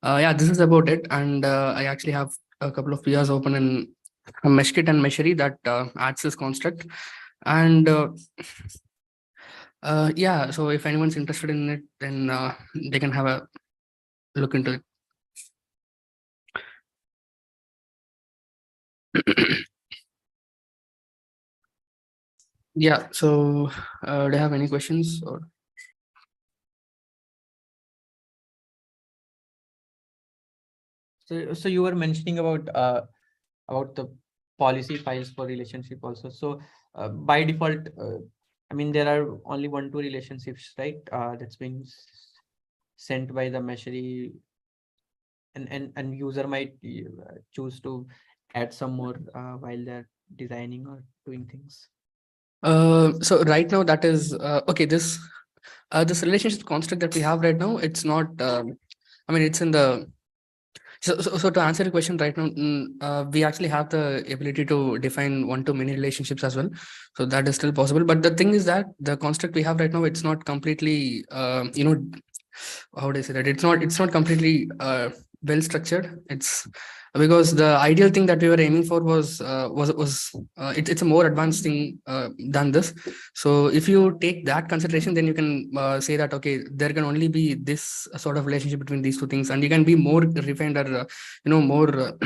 yeah, this is about it. And I actually have a couple of PRs open in Meshkit and Meshery that adds this construct. And yeah, so if anyone's interested in it, then they can have a look into it. Yeah, so do you have any questions? Or so you were mentioning about the policy files for relationship also. So by default, I mean, there are only 1-2 relationships, right? That's being sent by the Meshery, and user might choose to add some more while they're designing or doing things. so right now that is okay. This relationship construct that we have right now, it's not. I mean, it's in the. So to answer the question right now, we actually have the ability to define one-to-many relationships as well. So that is still possible. But the thing is that the construct we have right now, it's not completely, you know, how would I say that? It's not completely well structured. It's because the ideal thing that we were aiming for was it's a more advanced thing than this. So if you take that consideration, then you can say that okay, there can only be this sort of relationship between these two things, and you can be more refined or you know, more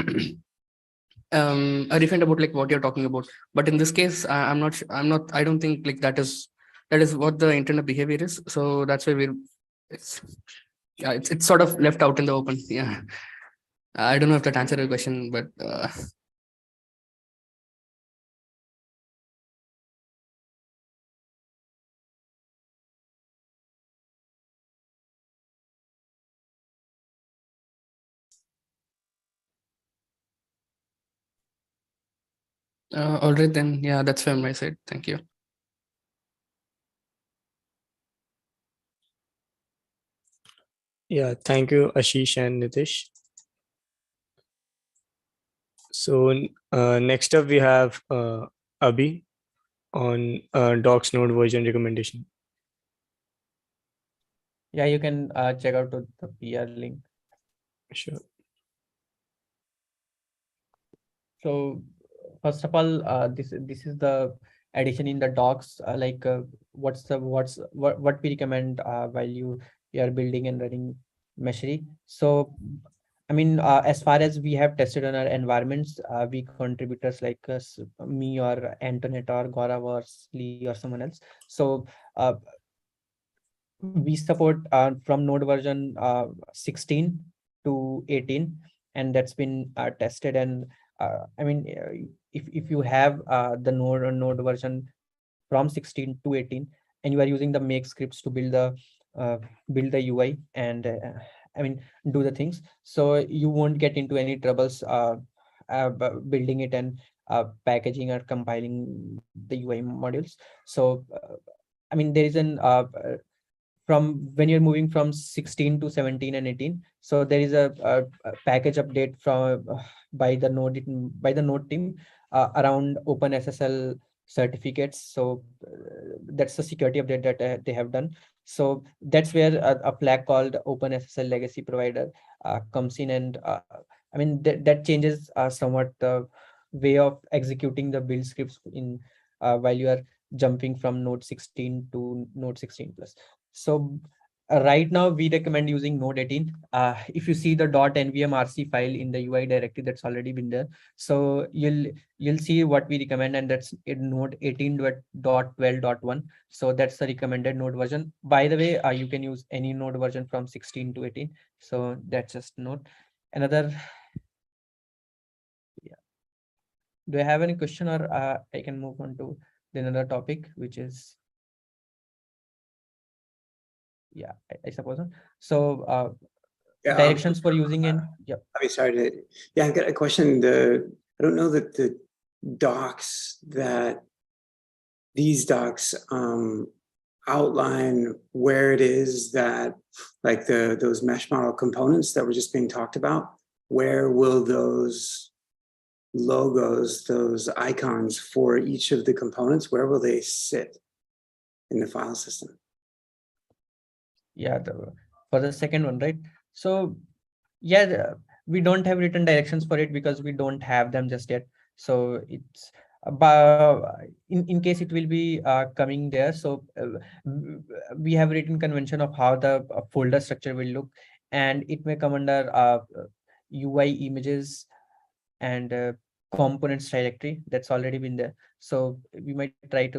refined about like what you're talking about. But in this case, I don't think like that is what the intended behavior is. So that's why it's yeah, it's sort of left out in the open. Yeah, I don't know if that answered your question, but all right then. Yeah, that's from my side. Thank you. Yeah, thank you, Ashish and Nithish. So next up we have Abhi on docs node version recommendation. Yeah, you can check out the PR link. Sure. So first of all, this is the addition in the docs. What we recommend while you are building and running Meshery. So I mean, as far as we have tested on our environments, we contributors like me or Antonette or Gaurav or Lee or someone else. So we support from node version 16 to 18, and that's been tested. And I mean, if you have the node version from 16 to 18, and you are using the make scripts to build the UI and I mean do the things, so you won't get into any troubles building it and packaging or compiling the UI modules. So I mean, there is an from when you're moving from 16 to 17 and 18, so there is a package update from by the node team around OpenSSL certificates. So that's the security update that they have done. So that's where a flag called OpenSSL legacy provider comes in, and I mean that changes somewhat the way of executing the build scripts in while you are jumping from node 16 to node 16 plus. So right now we recommend using node 18. If you see the .nvm-rc file in the UI directory, that's already been there. So you'll see what we recommend, and that's in node 18.12.1. So that's the recommended node version. By the way, you can use any node version from 16 to 18. So that's just node. Another, yeah. Do I have any question, or I can move on to the another topic, which is, yeah, I suppose. So Yeah, directions for using and yeah. I'm sorry to, yeah, I've got a question. I don't know that the docs that these docs outline where it is that, like those mesh model components that were just being talked about, where will those logos, those icons for each of the components, where will they sit in the file system? Yeah, for the second one, right? So yeah, we don't have written directions for it because we don't have them just yet. So it's in case it will be coming there. So we have written convention of how the folder structure will look, and it may come under UI images and components directory that's already been there. So we might try to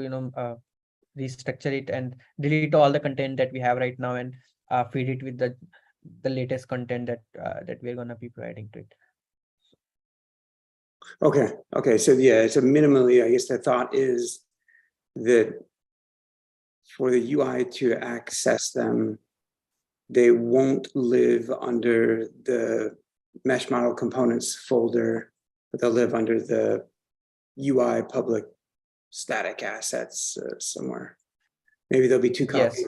restructure it and delete all the content that we have right now, and feed it with the latest content that we're going to be providing to it. Okay, so yeah, so minimally, I guess the thought is that for the UI to access them, they won't live under the mesh model components folder, but they'll live under the UI public static assets somewhere. Maybe there'll be two copies.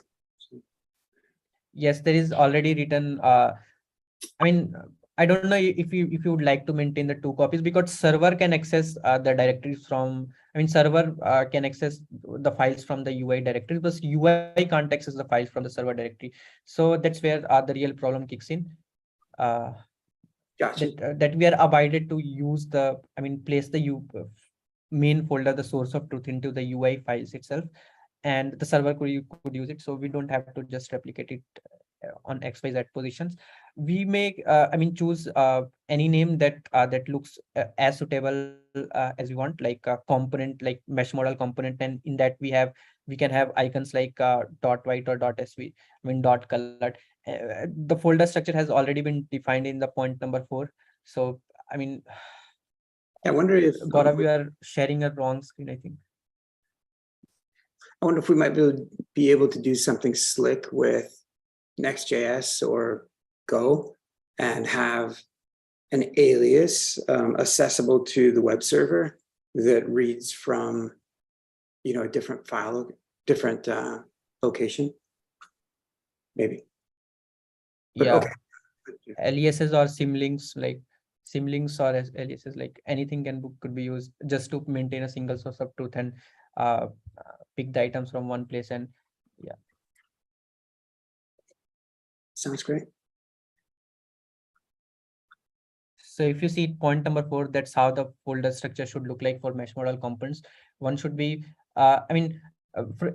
Yes, there is already written. I mean, I don't know if you would like to maintain the 2 copies, because server can access the directories from. I mean, server can access the files from the UI directory, because UI can't access the files from the server directory. So that's where the real problem kicks in. Gotcha. That we are abided to use the. I mean, place the main folder, the source of truth, into the UI files itself, and the server could use it. So we don't have to just replicate it on XYZ positions. We may I mean choose any name that looks as suitable as we want, like a component like mesh model component, and in that we can have icons like dot white or dot sv, I mean dot colored. The folder structure has already been defined in the point number 4. So I mean, I wonder if Gaurav, you are sharing a wrong screen, I think. I wonder if we might be able to do something slick with Next.js or Go and have an alias accessible to the web server that reads from, a different file, different location, maybe. But Yeah, okay. aliases or symlinks, like symlinks or aliases, like anything could be used just to maintain a single source of truth and pick the items from one place. And yeah, Sounds great. so if you see point number 4, that's how the folder structure should look like for mesh model components. One should be I mean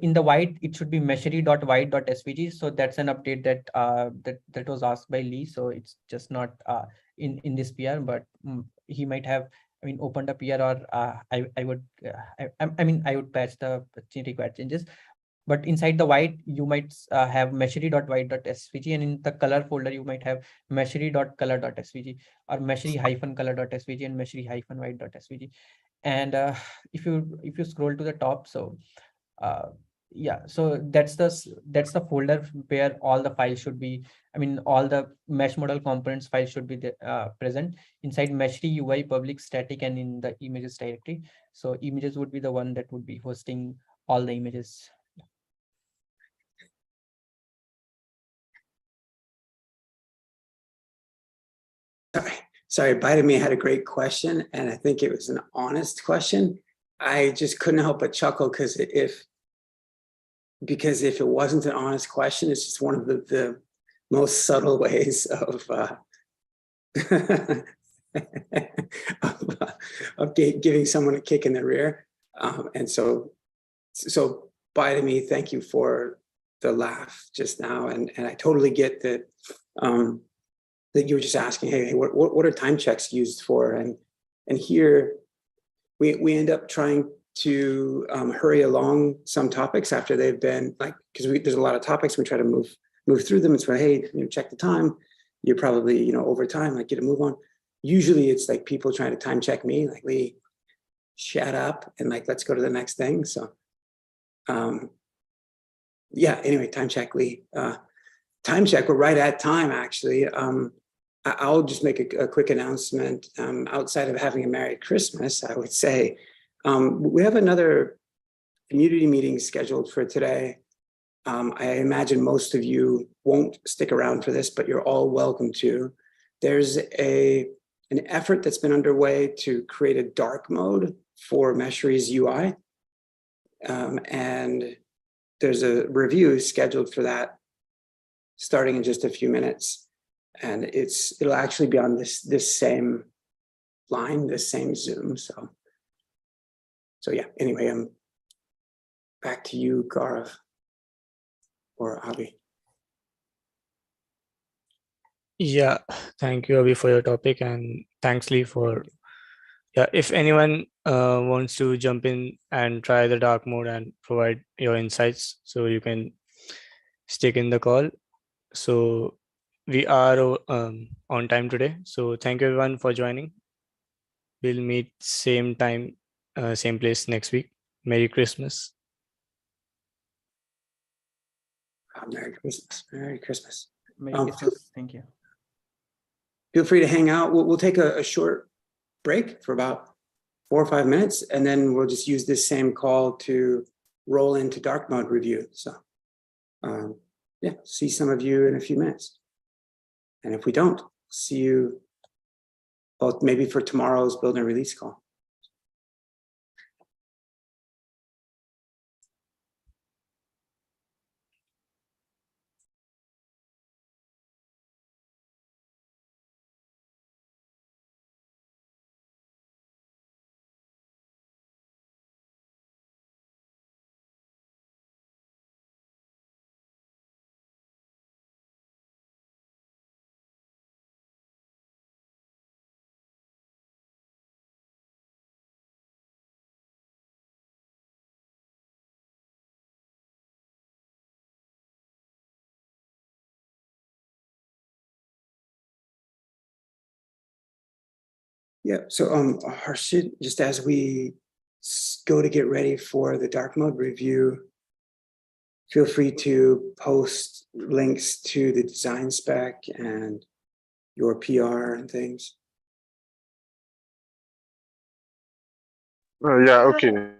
in the white, it should be meshery.white.svg. So that's an update that was asked by Lee. So it's just not in this PR, but he might have, I mean, opened a PR, or I would I mean I would patch the required changes. But inside the white, you might have meshery.white.svg, and in the color folder you might have meshery.color.svg, or meshery-color.svg, and meshery-white.svg. And if you scroll to the top, so yeah, so that's the folder where all the files should be. I mean, all the mesh model components files should be present inside Meshery UI public static and in the images directory. So images would be the one that would be hosting all the images. Sorry, Bite of Me had a great question, and I think it was an honest question. I just couldn't help but chuckle because if it wasn't an honest question, it's just one of the most subtle ways of giving someone a kick in the rear. And so bye to me, thank you for the laugh just now. And I totally get that that you were just asking, hey, what are time checks used for? And here we end up trying to hurry along some topics after they've been like, because there's a lot of topics, we try to move through them and say, hey, check the time. You're probably, over time, like get a move on. Usually it's like people trying to time check me, like, Lee, shut up and like, let's go to the next thing. So yeah, anyway, time check, Lee. Time check, we're right at time, actually. I'll just make a quick announcement. Outside of having a Merry Christmas, I would say, we have another community meeting scheduled for today. I imagine most of you won't stick around for this, but you're all welcome to. There's an effort that's been underway to create a dark mode for Meshery's UI. And there's a review scheduled for that starting in just a few minutes. And it'll actually be on this same line, this same Zoom. So yeah, anyway, back to you, Gaurav or Abhi. Yeah, thank you, Abhi, for your topic, and thanks, Lee, for if anyone wants to jump in and try the dark mode and provide your insights, so you can stick in the call. So we are on time today. So thank you everyone for joining. We'll meet same time, same place next week. Merry Christmas. Merry Christmas. Merry Christmas. Merry Christmas. Thank you. Feel free to hang out. We'll take a short break for about 4 or 5 minutes, and then we'll just use this same call to roll into dark mode review. So yeah, see some of you in a few minutes. And if we don't, see you both maybe for tomorrow's build and release call. Yeah, so Harshit, just as we go to get ready for the dark mode review, feel free to post links to the design spec and your PR and things. Yeah, okay.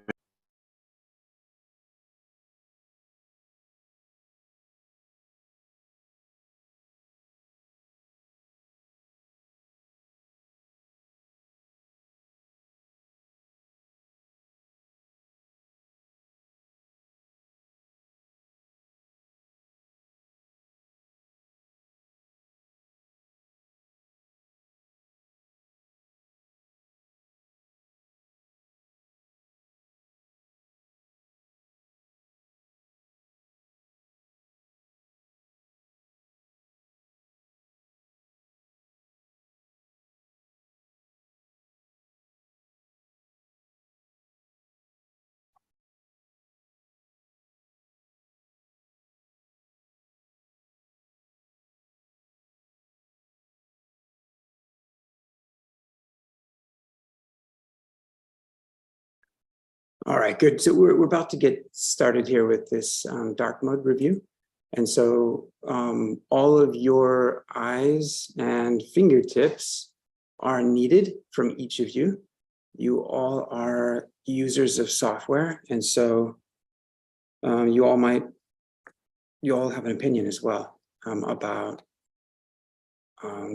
All right, good. So we're about to get started here with this dark mode review. And so all of your eyes and fingertips are needed from each of you. You all are users of software. And so you all have an opinion as well about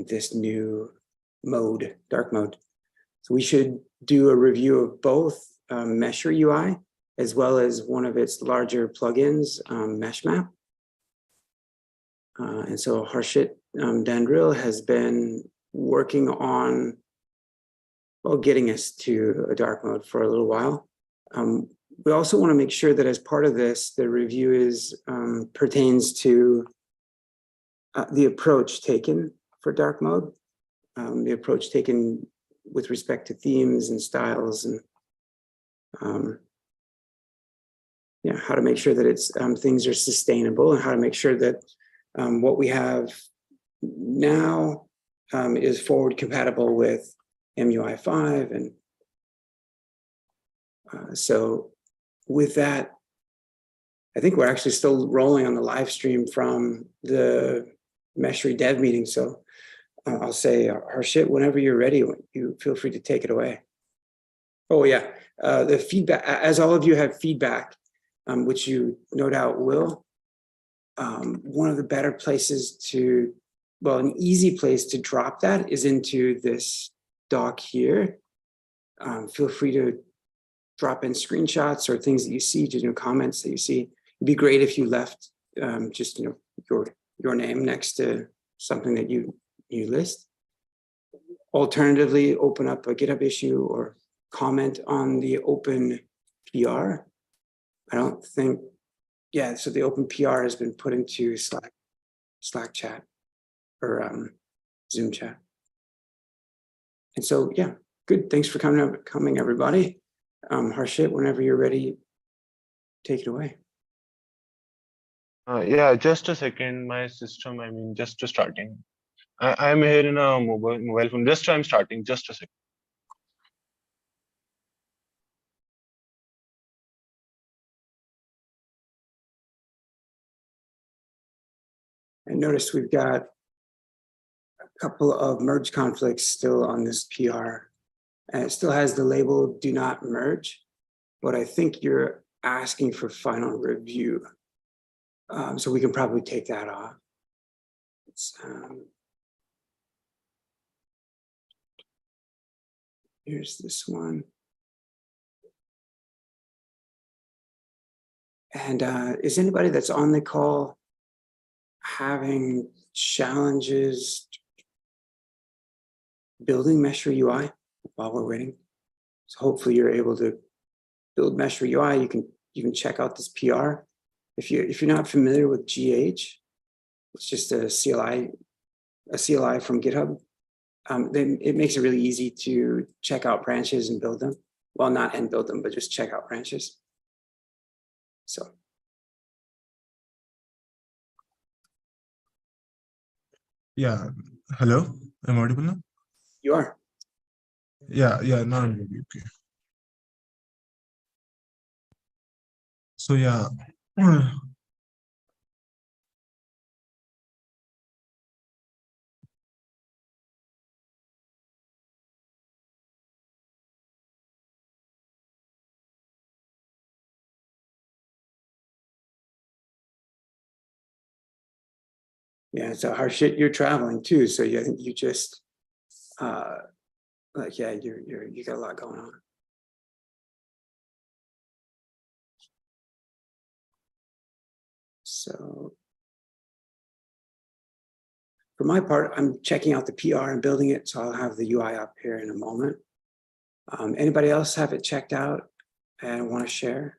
this new mode, dark mode. So we should do a review of both Meshery UI, as well as one of its larger plugins, MeshMap. And so Harshit Dandril has been working on, well, getting us to a dark mode for a little while. We also want to make sure that as part of this, the review is pertains to the approach taken for dark mode, the approach taken with respect to themes and styles, and yeah, how to make sure that it's things are sustainable, and how to make sure that what we have now is forward compatible with MUI 5. And so with that, I think we're actually still rolling on the live stream from the Meshery dev meeting. So I'll say, Harshit, whenever you're ready, you feel free to take it away. Oh yeah, the feedback, as all of you have feedback, which you no doubt will, one of the better places to, well, an easy place to drop that is into this doc here. Feel free to drop in screenshots or things that you see, just comments that you see. It'd be great if you left just your name next to something that you list. Alternatively, open up a GitHub issue or comment on the open PR. I don't think, yeah, so the open PR has been put into Slack chat or Zoom chat. And so, yeah, good. Thanks for coming everybody. Harshit, whenever you're ready, take it away. Yeah, just a second. My system, I mean, just starting. I'm here in a mobile phone. I'm starting. Just a second. I noticed we've got a couple of merge conflicts still on this PR. And it still has the label do not merge, but I think you're asking for final review. So we can probably take that off. Here's this one. And is anybody that's on the call having challenges building Meshery UI while we're waiting? So hopefully you're able to build Meshery UI. You can check out this PR. If you're not familiar with GH, it's just a CLI from GitHub. Then it makes it really easy to check out branches and build them. Well, not and build them, but just check out branches. So. Yeah. Hello. I'm audible now? You are. Yeah. Now I'm ready. Okay. So yeah. Yeah, so Harshit, you're traveling too, so I think you just like, yeah, you got a lot going on. So for my part, I'm checking out the PR and building it, so I'll have the UI up here in a moment. Anybody else have it checked out and want to share?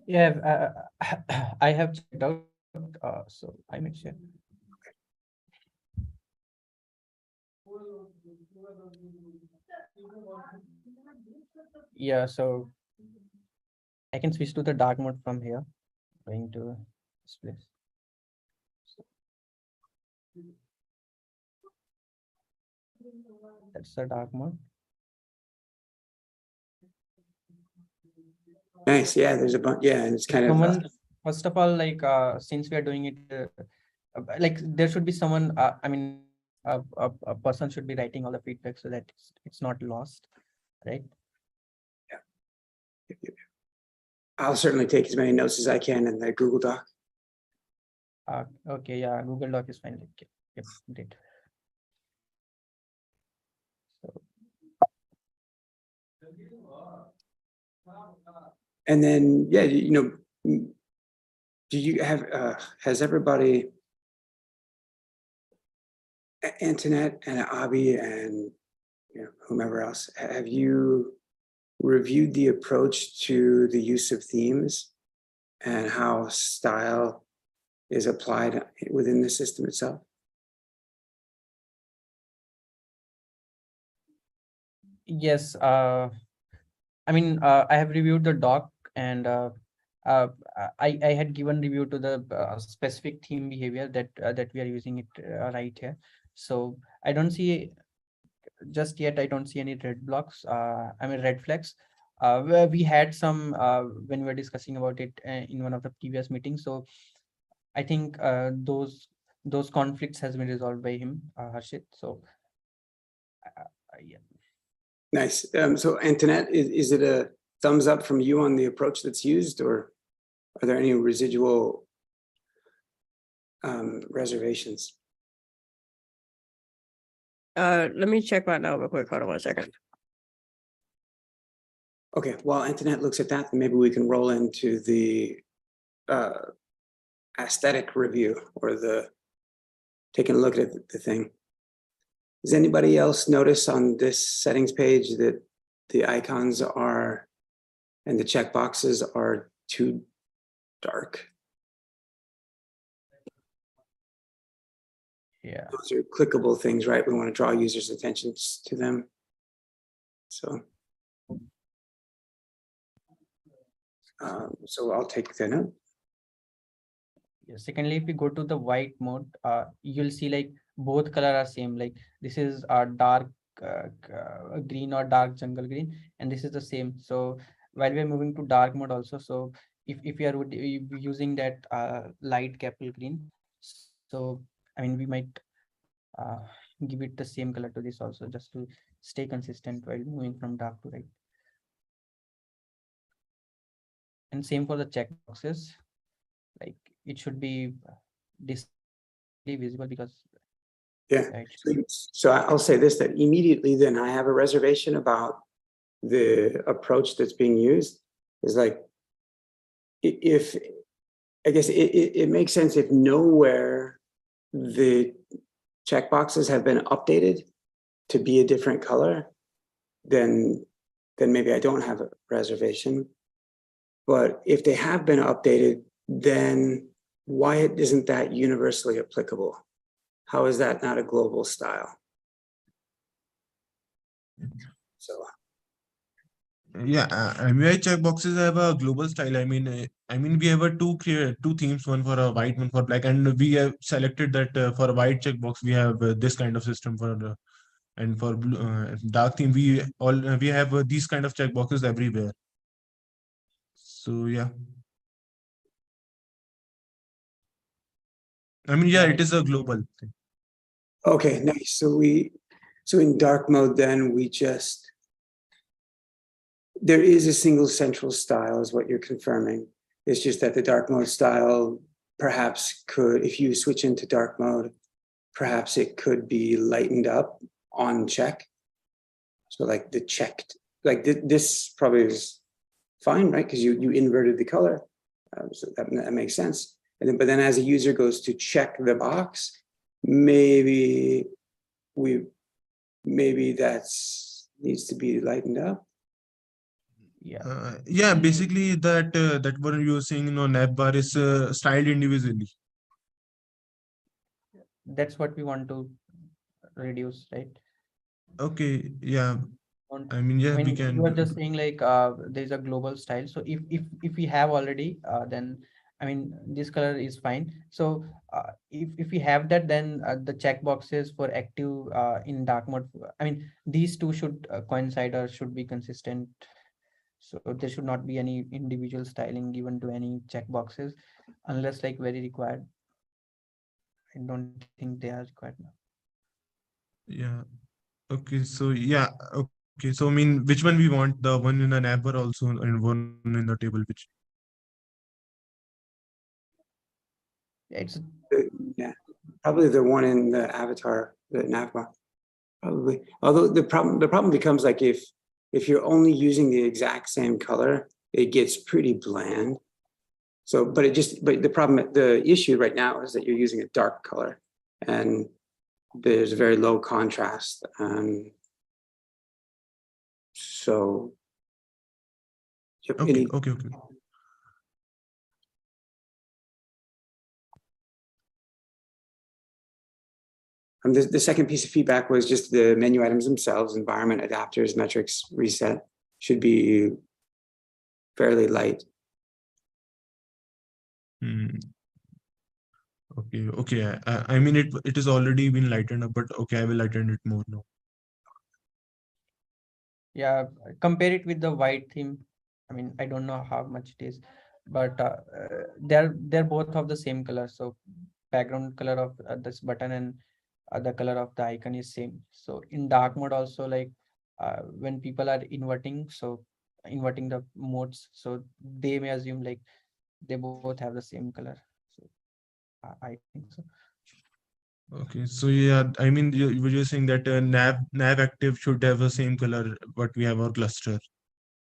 Yeah, I have checked out, so I may share. Yeah, so I can switch to the dark mode from here, going to this place. That's the dark mode. Nice, yeah, there's a bunch, yeah, and it's kind of first of all, like since we are doing it, like there should be someone, I mean, a person should be writing all the feedback so that it's not lost, right? Yeah. I'll certainly take as many notes as I can in the Google Doc. Okay, yeah, Google Doc is fine. Like, yep, great. So And then, yeah, do you have, has everybody, Antonette and Abhi and whomever else, have you reviewed the approach to the use of themes and how style is applied within the system itself? Yes, I mean, I have reviewed the doc, and I had given review to the specific theme behavior that we are using it right here. So I don't see, just yet, I don't see any red blocks. I mean, red flags. Where we had some when we were discussing about it in one of the previous meetings. So I think those conflicts has been resolved by him, Harshit. So yeah. Nice. So Antonette, is it a thumbs up from you on the approach that's used, or are there any residual reservations? Let me check right now real quick. Hold on 1 second. Okay, while Antonette looks at that, then maybe we can roll into the aesthetic review, or the taking a look at the thing. Does anybody else notice on this settings page that the icons are and the checkboxes are too dark? Yeah. Those are clickable things, right? We want to draw users' attentions to them. So, so I'll take the note. Yeah. Secondly, if we go to the white mode, you'll see like both color are same. Like this is a dark green or dark jungle green, and this is the same. So while we are moving to dark mode also, so if we are using that light capel green, so I mean we might give it the same color to this also, just to stay consistent while moving from dark to light. And same for the checkboxes, like it should be distinctly visible, because Yeah. So I'll say this, that immediately then I have a reservation about the approach that's being used. Is like, if I guess it makes sense if nowhere the checkboxes have been updated to be a different color, then maybe I don't have a reservation. But if they have been updated, then why isn't that universally applicable? How is that not a global style? So yeah, MUI checkboxes have a global style. I mean, we have two themes, one for a white, one for black, and we have selected that for a white checkbox we have this kind of system for and for blue, dark theme we have these kind of checkboxes everywhere. So yeah, I mean, yeah, it is a global thing. okay, nice. So in dark mode, then there is a single central style is what you're confirming. It's just that the dark mode style perhaps could, if you switch into dark mode, perhaps it could be lightened up on check. So like the checked, like this probably is fine, right? Because you inverted the color, so that makes sense. And then, but then as a user goes to check the box, maybe that's needs to be lightened up. Yeah. Yeah, basically that one you're saying, navbar is styled individually. That's what we want to reduce, right? Okay, yeah. I mean, I yeah, we mean, can. you were just saying like there's a global style. So if we have already, then I mean this color is fine. So if we have that, then the checkboxes for active in dark mode, I mean these two should coincide or should be consistent. So there should not be any individual styling given to any checkboxes unless like very required. I don't think they are required now. Yeah. Okay. So yeah. Okay. So I mean, which one we want? The one in the navbar also, and one in the table, which? It's Yeah, probably the one in the avatar, the navbar, probably. Although the problem becomes like if if you're only using the exact same color, it gets pretty bland. So, but the issue right now is that you're using a dark color and there's a very low contrast. So, yep, Okay. The second piece of feedback was just the menu items themselves, environment, adapters, metrics, reset should be fairly light. Okay. I mean, it is already been lightened up, but okay, I will lighten it more now. Yeah, compare it with the white theme. I mean, I don't know how much it is, but they're both of the same color. So background color of this button and the color of the icon is same. So in dark mode also, like when people are inverting the modes, so they may assume like they both have the same color. So I think so. Okay, so yeah, I mean, you were just saying that nav active should have the same color what we have our cluster,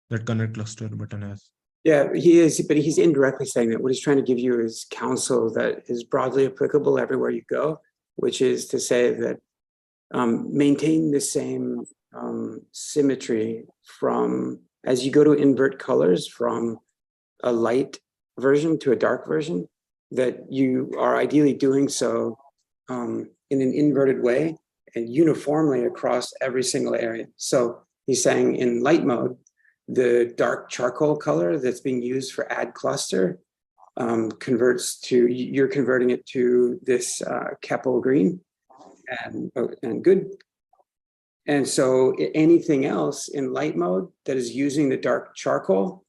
that connect cluster button has. Yeah, he is, but he's indirectly saying that what he's trying to give you is counsel that is broadly applicable everywhere you go, which is to say that maintain the same symmetry from as you go to invert colors from a light version to a dark version, that you are ideally doing so in an inverted way and uniformly across every single area. So he's saying in light mode, the dark charcoal color that's being used for add cluster converts to, you're converting it to this Keppel green and good. And so anything else in light mode that is using the dark charcoal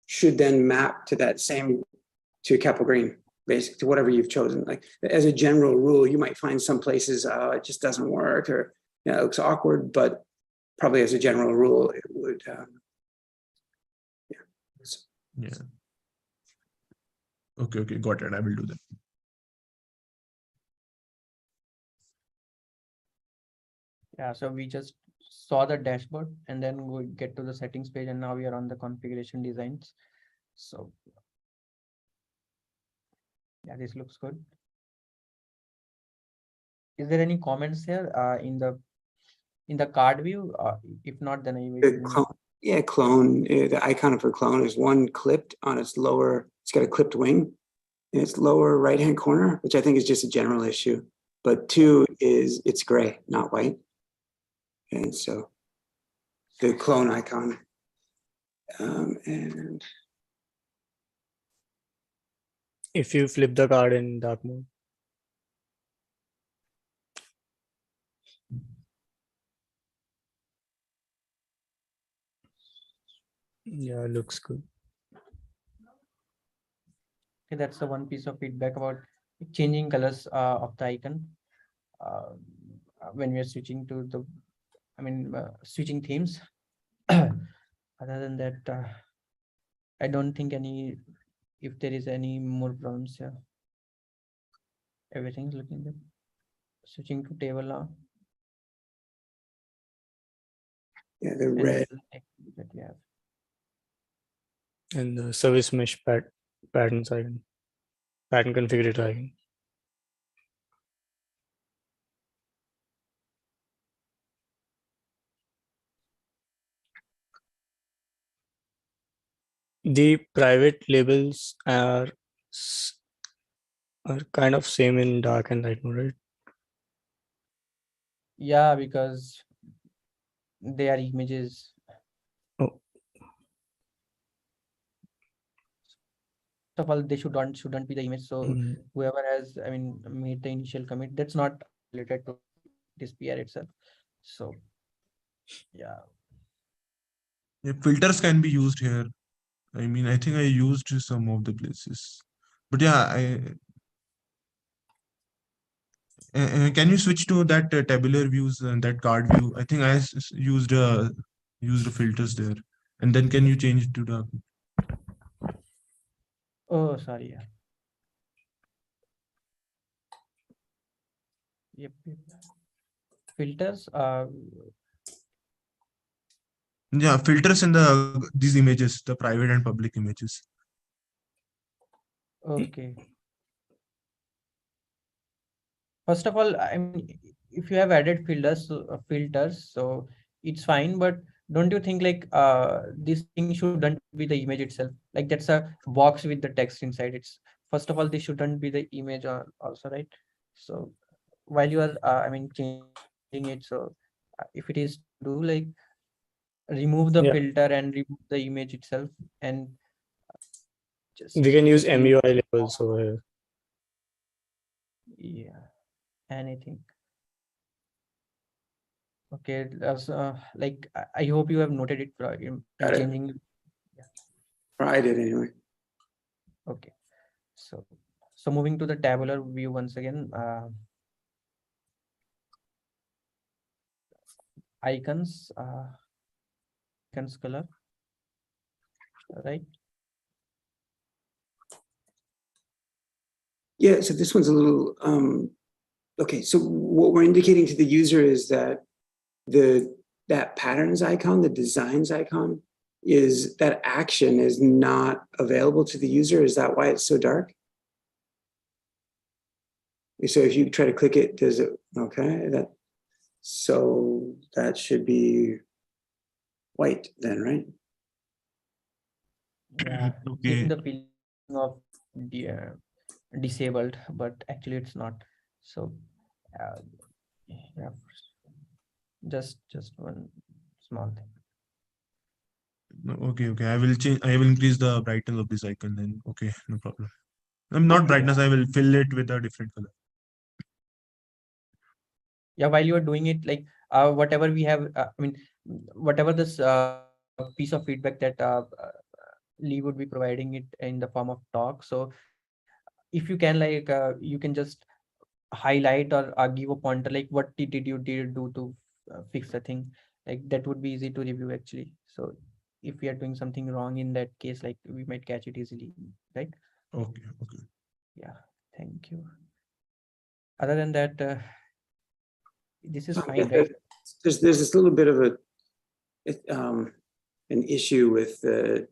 should then map to that same, to Keppel green, basically to whatever you've chosen. Like as a general rule, you might find some places it just doesn't work or it looks awkward, but probably as a general rule, it would, Yeah. Okay, got it. I will do that. Yeah, so we just saw the dashboard and then we get to the settings page and now we are on the configuration designs. So yeah, this looks good. Is there any comments here in the card view? If not, then I will. Yeah, clone. The icon for clone is one clipped on its lower, it's got a clipped wing in its lower right-hand corner, which I think is just a general issue. But two is it's gray, not white. And so the clone icon. And if you flip the card in dark mode. Yeah, looks good. Okay, that's the one piece of feedback about changing colors of the icon when we are switching to the, switching themes. Other than that, I don't think if there is any more problems here. Everything's looking good. Switching to table now. yeah, the red. That we have. And the service mesh patterns icon, pattern configurator icon. The private labels are kind of same in dark and light mode, right? Yeah, because they are images. Oh. First of all, they shouldn't be the image. So whoever has, made the initial commit, that's not related to this PR itself. So yeah. Filters can be used here. I mean, I think I used some of the places, but yeah, can you switch to that tabular views and that card view? I think I used the filters there, and then can you change it to dark? Oh, sorry. Yeah. Yep. Filters. Yeah, filters in these images, the private and public images. Okay. First of all, I mean, if you have added filters, so it's fine. But don't you think like this thing shouldn't be the image itself? Like that's a box with the text inside. It's first of all, this shouldn't be the image also, right? So while you are, I mean, changing it, so if it is to do like remove the Yeah, filter and remove the image itself and we just can use leave, MUI levels over here. yeah, anything. Okay, like I hope you have noted it in Got it. changing. Yeah. I did anyway. Okay, so moving to the tabular view once again. Icons, icons color, right? Yeah, so this one's a little, okay, so what we're indicating to the user is that that patterns icon, the designs icon, is that action is not available to the user. Is that why it's so dark? So if you try to click it, does it, okay, so that should be white then, right? Yeah, Okay. giving the feeling of disabled, but actually it's not. So uh, yeah, just one small thing. Okay, okay. I will change. I will increase the brightness of this icon then. Okay, no problem. I'm not brightness. I will fill it with a different color. Yeah, while you are doing it, like whatever we have, I mean, whatever this piece of feedback that Lee would be providing it in the form of talk. So if you can, like, you can just highlight or give a pointer, like what did you do to fix the thing. Like that would be easy to review actually. So if we are doing something wrong in that case, like we might catch it easily, right? Okay, okay. Yeah, thank you. Other than that, this is fine, right? There's this little bit of an issue with the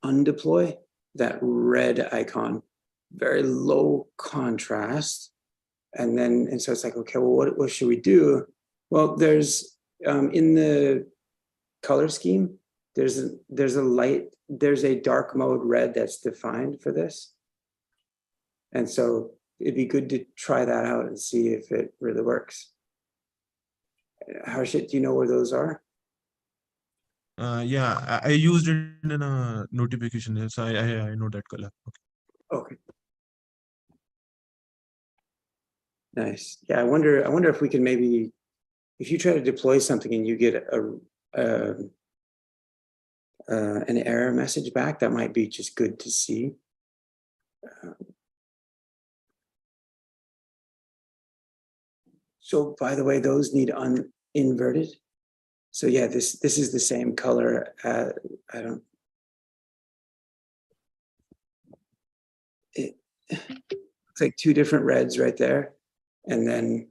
undeploy, that red icon, very low contrast. And so it's like, okay, well, what should we do? Well, there's in the color scheme, there's a dark mode red that's defined for this. And so it'd be good to try that out and see if it really works. Harshit, do you know where those are? Yeah, I used it in a notification. Yes, I know that color. Okay. Okay. Nice. Yeah, I wonder if we can maybe, if you try to deploy something and you get an error message back, that might be just good to see. So by the way, those need inverted. So yeah, this is the same color. It's like two different reds right there. And then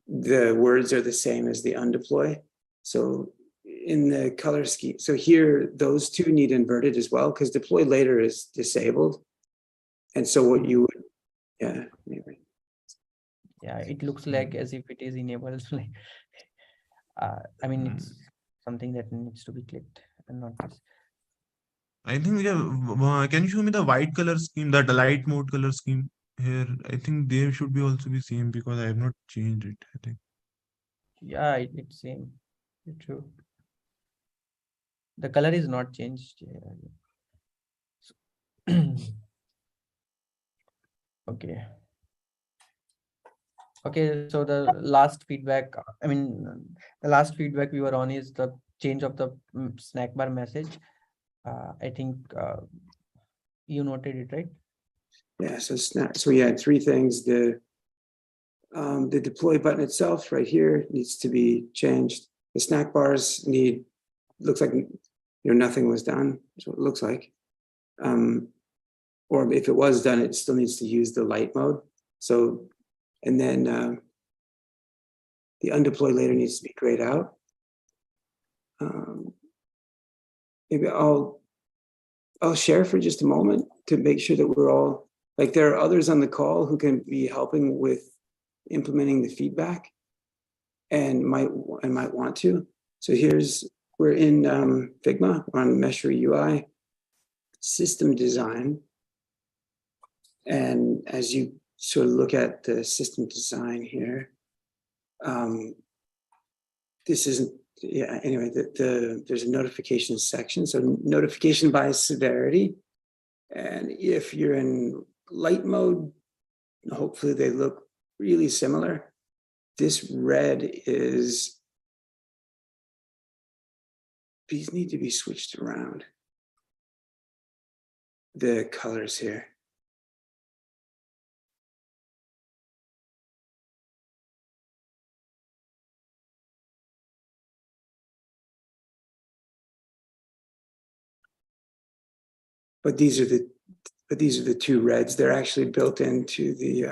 the words are the same as the undeploy. So in the color scheme, so here, those two need inverted as well, because deploy later is disabled. And so what you would, yeah, maybe. Yeah, it looks like as if it is enabled. Like, I mean, it's something that needs to be clicked and not this. I think can you show me the white color scheme, the light mode color scheme here? I think they should be also be same because I have not changed it. I think. Yeah, it's same. True. The color is not changed. Okay. Okay, so the last feedback, I mean, the last feedback we were on is the change of the snack bar message. I think you noted it, right? Yeah, so we had three things. The deploy button itself right here needs to be changed. The snack bars looks like, nothing was done. That's what it looks like. Or if it was done, it still needs to use the light mode. So, and then the undeploy later needs to be grayed out. maybe I'll share for just a moment to make sure that we're all, like, there are others on the call who can be helping with implementing the feedback and might want to. So we're in Figma, we're on Meshery UI, system design. And as you sort of look at the system design here, this isn't, yeah, anyway, there's a notification section. So notification by severity. And if you're in light mode, hopefully they look really similar. This red is, these need to be switched around. The colors here. But these are the two reds. They're actually built into the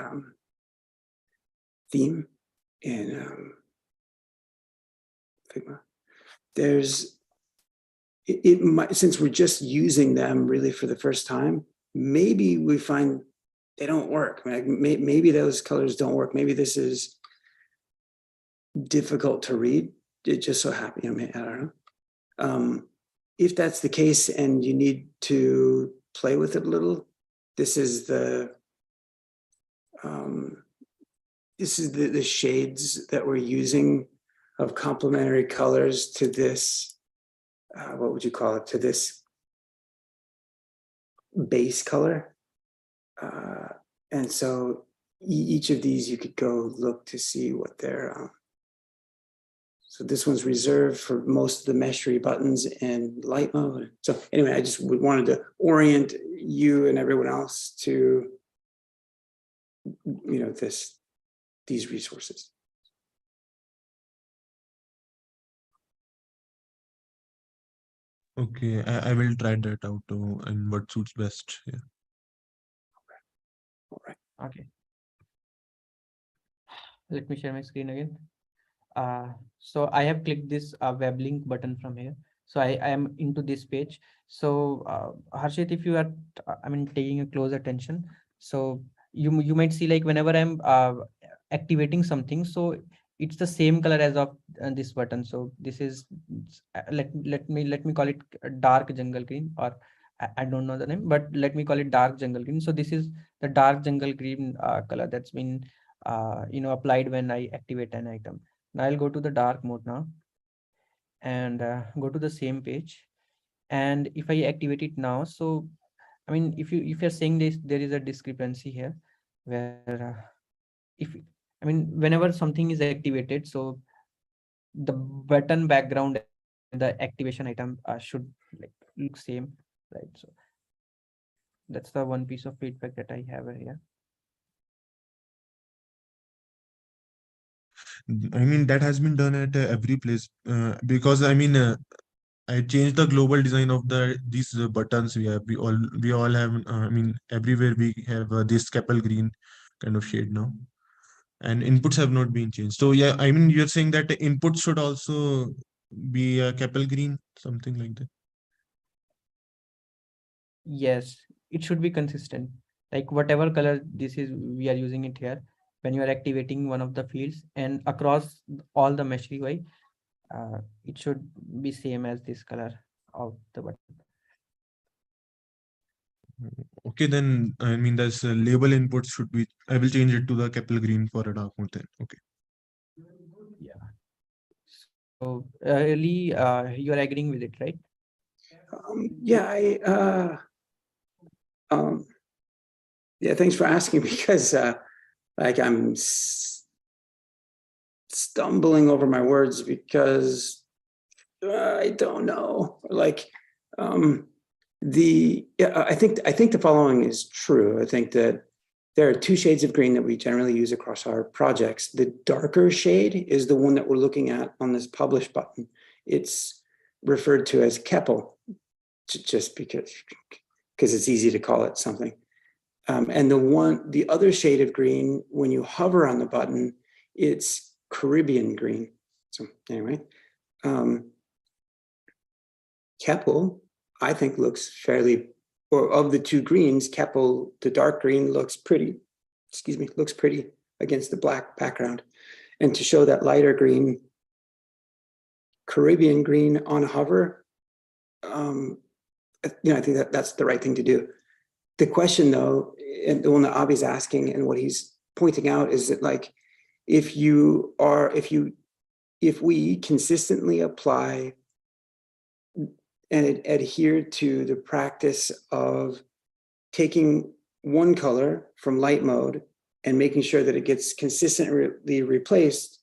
theme in Figma. There's it might, since we're just using them really for the first time, maybe we find they don't work. Like maybe those colors don't work. Maybe this is difficult to read. It just so happened. I mean, I don't know. If that's the case and you need to play with it a little, this is the shades that we're using of complementary colors to this, what would you call it, to this base color. And so each of these you could go look to see what they're, so this one's reserved for most of the Meshery buttons in light mode. So anyway, I just wanted to orient you and everyone else to, you know, these resources. Okay, I will try that out and what suits best. Yeah. All right. Okay. Let me share my screen again. So I have clicked this web link button from here. So I am into this page. So Harshit, if you are, taking a close attention, so you might see like whenever I'm activating something, so it's the same color as of this button. So this is let me call it dark jungle green, or I don't know the name, but let me call it dark jungle green. So this is the dark jungle green color that's been applied when I activate an item. Now I'll go to the dark mode now and go to the same page. And if I activate it now, so if you're saying this, there is a discrepancy here where whenever something is activated, so the button background and the activation item should like look same, right? So that's the one piece of feedback that I have here. That has been done at every place because I changed the global design of these buttons we have. We all have. Everywhere we have this Keppel green kind of shade now, and inputs have not been changed. So yeah, you're saying that the input should also be Keppel green, something like that. Yes, it should be consistent. Like whatever color this is, we are using it here when you are activating one of the fields, and across all the Meshery UI, it should be same as this color of the button. Okay, then there's label input should be. I will change it to the Keppel green for a dark mode then. Okay. Yeah. So really, you are agreeing with it, right? Yeah, yeah, thanks for asking, because like I'm stumbling over my words because I don't know. Like I think the following is true. I think that there are two shades of green that we generally use across our projects. The darker shade is the one that we're looking at on this publish button. It's referred to as Keppel, just because it's easy to call it something. And the other shade of green, when you hover on the button, it's Caribbean green. So anyway, Keppel, I think, looks fairly, or of the two greens, Keppel, the dark green, looks pretty, looks pretty against the black background. And to show that lighter green, Caribbean green on hover, I think that's the right thing to do. The question, though, and the one that Abhi's asking and what he's pointing out is that, like, if we consistently apply and adhere to the practice of taking one color from light mode and making sure that it gets consistently replaced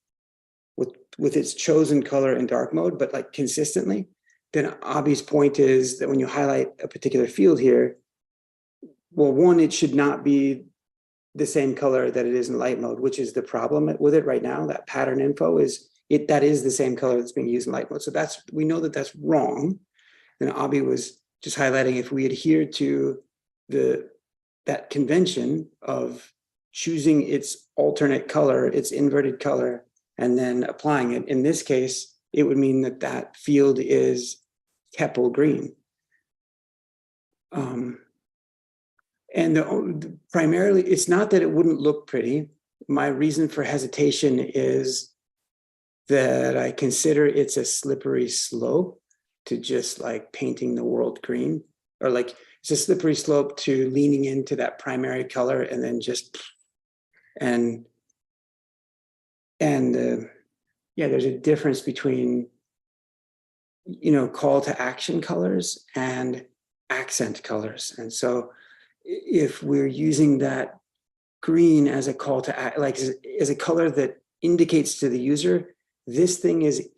with its chosen color in dark mode, but like consistently, then Abhi's point is that when you highlight a particular field here, well, one, it should not be the same color that it is in light mode, which is the problem with it right now. That pattern info that is the same color that's being used in light mode. So we know that that's wrong. And Abhi was just highlighting, if we adhere to that convention of choosing its alternate color, its inverted color, and then applying it. In this case, it would mean that field is Keppel green. And primarily, it's not that it wouldn't look pretty. My reason for hesitation is that I consider it's a slippery slope to just like painting the world green, or like it's a slippery slope to leaning into that primary color and then just, yeah, there's a difference between, call to action colors and accent colors. And so if we're using that green as a call to act, like as a color that indicates to the user, this thing is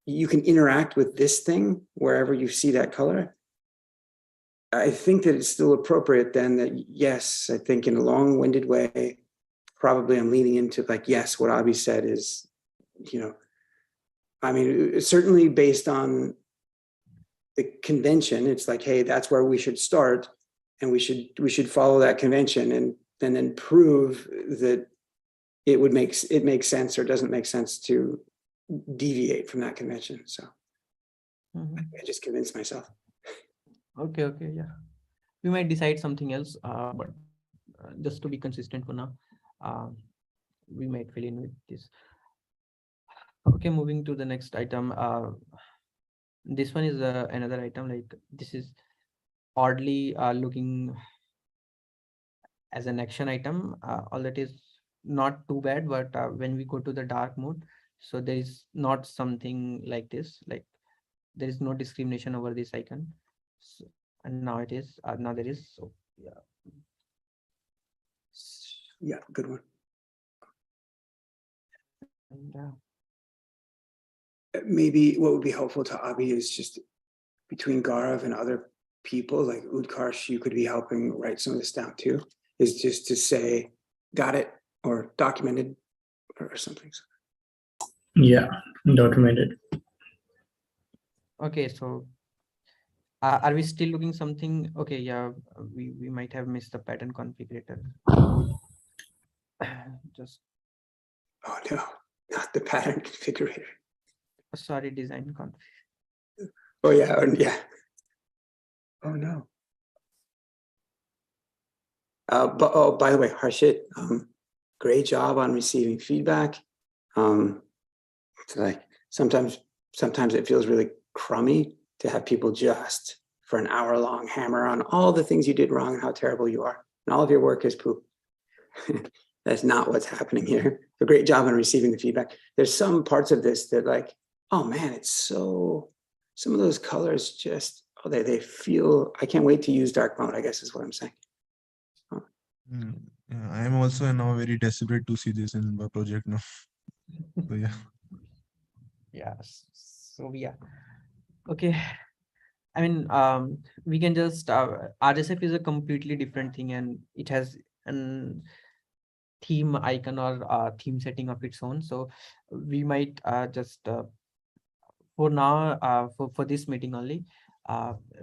you can interact with this thing wherever you see that color. I think that it's still appropriate then that, yes, I think in a long-winded way, probably I'm leaning into like, yes, what Abhi said is, I mean, certainly based on the convention, it's like, hey, that's where we should start. And we should follow that convention and then prove that it makes sense or doesn't make sense to deviate from that convention. So I just convinced myself. Okay, yeah. We might decide something else, but just to be consistent for now, we might fill in with this. Okay, moving to the next item. This one is another item, like this is oddly looking as an action item, all that is not too bad, but when we go to the dark mode, so there is not something like this, like there is no discrimination over this icon. So, and now it is, now there is, so yeah, good one. And, maybe what would be helpful to Abhi is just between Gaurav and other people, like Utkarsh, you could be helping write some of this down too, is just to say, got it, or documented, or something. Yeah, documented. okay, so are we still looking something? Okay, yeah, we might have missed the pattern configurator. Just, oh no, not the pattern configurator. Sorry, design config. Oh yeah, oh no. But oh, by the way, Harshit, great job on receiving feedback. It's like sometimes it feels really crummy to have people just for an hour-long hammer on all the things you did wrong and how terrible you are, and all of your work is poop. That's not what's happening here. A great job on receiving the feedback. There's some parts of this that like, oh man, it's so, some of those colors just, oh, they feel, I can't wait to use dark mode, I guess is what I'm saying. Yeah, I am also now very desperate to see this in the project now. So yeah. Yeah, so yeah, okay. I mean, we can just RSF is a completely different thing, and it has an theme icon or theme setting of its own. So we might just for now, for this meeting only,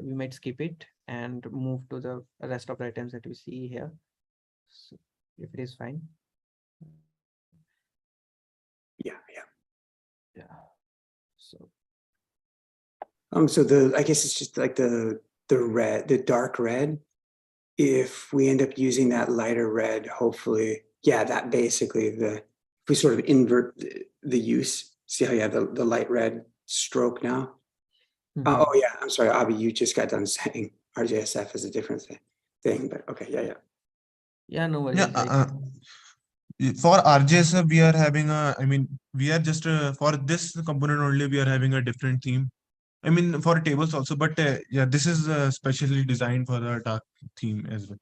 we might skip it and move to the rest of the items that we see here. So if it is fine. Yeah. So So I guess it's just like the red, the dark red. If we end up using that lighter red, hopefully, yeah, that basically if we sort of invert the use, see how you have the light red stroke now? Oh yeah, I'm sorry, Abhi, you just got done saying RJSF is a different thing, but okay, yeah. Yeah, no worries. Yeah, for RJS, we are having we are just for this component only, we are having a different theme. I mean, for tables also, but yeah, this is specially designed for the dark theme as well.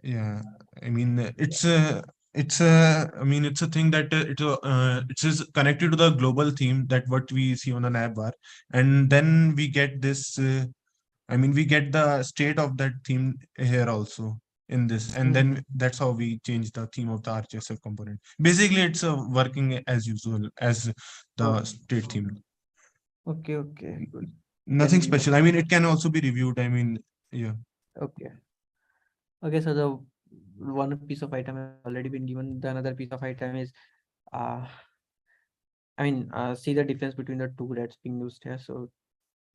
Yeah, I mean, it's a thing that it is connected to the global theme that what we see on the nav bar, and then we get this. We get the state of that theme here also in this, and then that's how we change the theme of the RJSF component. Basically, it's working as usual as the state theme. Okay, good. Nothing special. I mean, it can also be reviewed. I mean, yeah. Okay, so the one piece of item has already been given. The another piece of item is, see the difference between the two reds being used here. So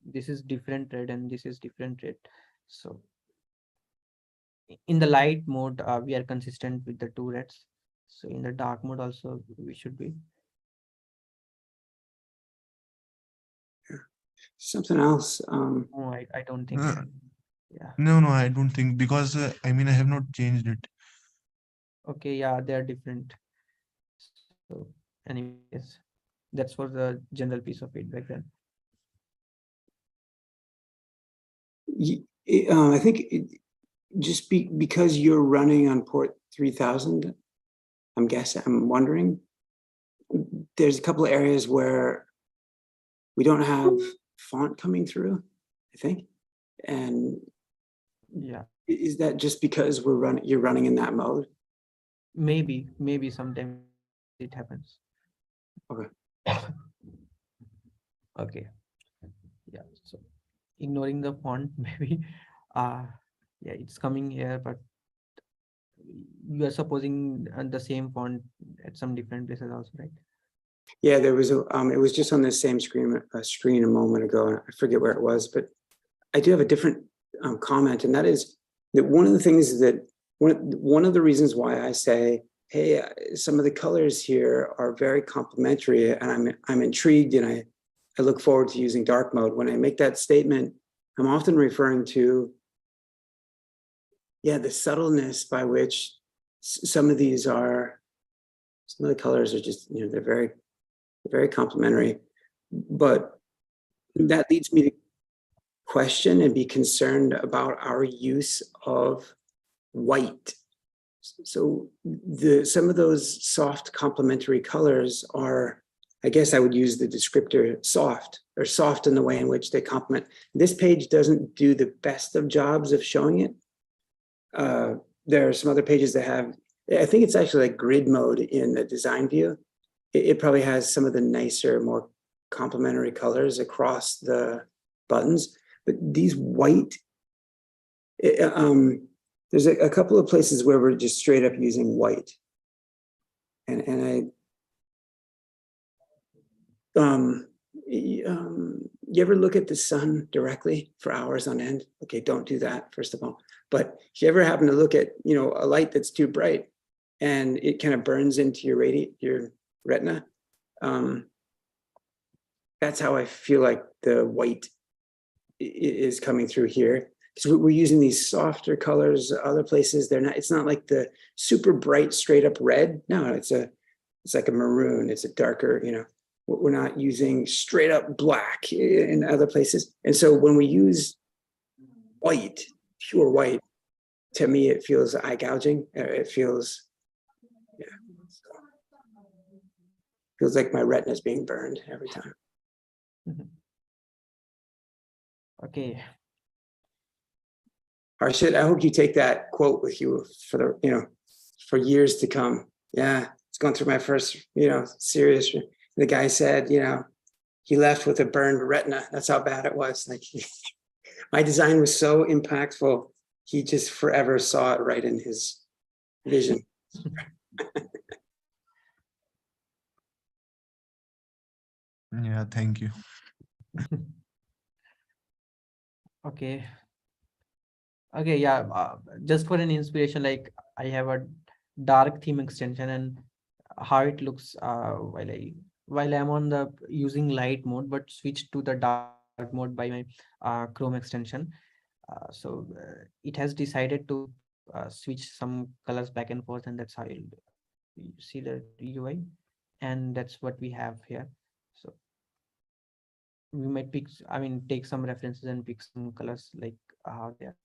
this is different red and this is different red. So in the light mode, we are consistent with the two reds. So in the dark mode also we should be. Something else. No, I don't think. Yeah. No, I don't think, because I have not changed it. Okay, yeah, they are different. So anyways, that's for the general piece of feedback then. I think just because you're running on port 3000, I'm wondering, there's a couple of areas where we don't have font coming through, I think. And yeah, is that just because you're running in that mode? Maybe sometimes it happens. Okay. Okay. Yeah, so ignoring the font, maybe yeah, it's coming here, but you are supposing the same font at some different places also, right? Yeah, there was it was just on the same screen a moment ago. I forget where it was, but I do have a different comment, and that is that one of the things that one of the reasons why I say, hey, some of the colors here are very complementary, and I'm intrigued, and I look forward to using dark mode. When I make that statement, I'm often referring to, the subtleness by which some of the colors are just, they're very complementary. But that leads me to question and be concerned about our use of white. So some of those soft complementary colors are, I guess I would use the descriptor soft, or soft in the way in which they complement. This page doesn't do the best of jobs of showing it. There are some other pages that have, I think it's actually like grid mode in the design view. It probably has some of the nicer, more complementary colors across the buttons, but these white, there's a couple of places where we're just straight up using white. And you ever look at the sun directly for hours on end? Okay, don't do that, first of all. But if you ever happen to look at, a light that's too bright and it kind of burns into your retina, that's how I feel like the white is coming through here. So we're using these softer colors. Other places, it's not like the super bright, straight up red. No, it's like a maroon. It's a darker, we're not using straight up black in other places. And so when we use white, pure white, to me, it feels eye gouging. It feels, feels like my retina is being burned every time. Okay. Ashmit, I hope you take that quote with you for for years to come. Yeah, it's going through my first, serious. The guy said, he left with a burned retina. That's how bad it was. Like my design was so impactful. He just forever saw it right in his vision. Yeah, thank you. Okay. Okay, yeah. Just for an inspiration, like I have a dark theme extension and how it looks while I'm on the using light mode, but switch to the dark mode by my Chrome extension. It has decided to switch some colors back and forth, and that's how you see the UI, and that's what we have here. So we might pick, I mean, take some references and pick some colors like how they are.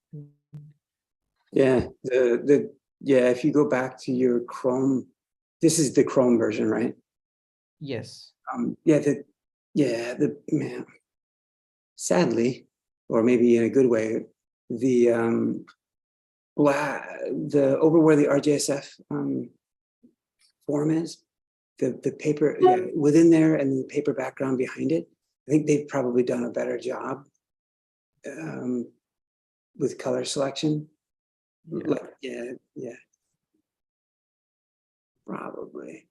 Yeah, if you go back to your Chrome, this is the Chrome version, right? Yes. Man, sadly, or maybe in a good way, the over where the RJSF form is, the paper within there and the paper background behind it, I think they've probably done a better job with color selection. Yeah, probably.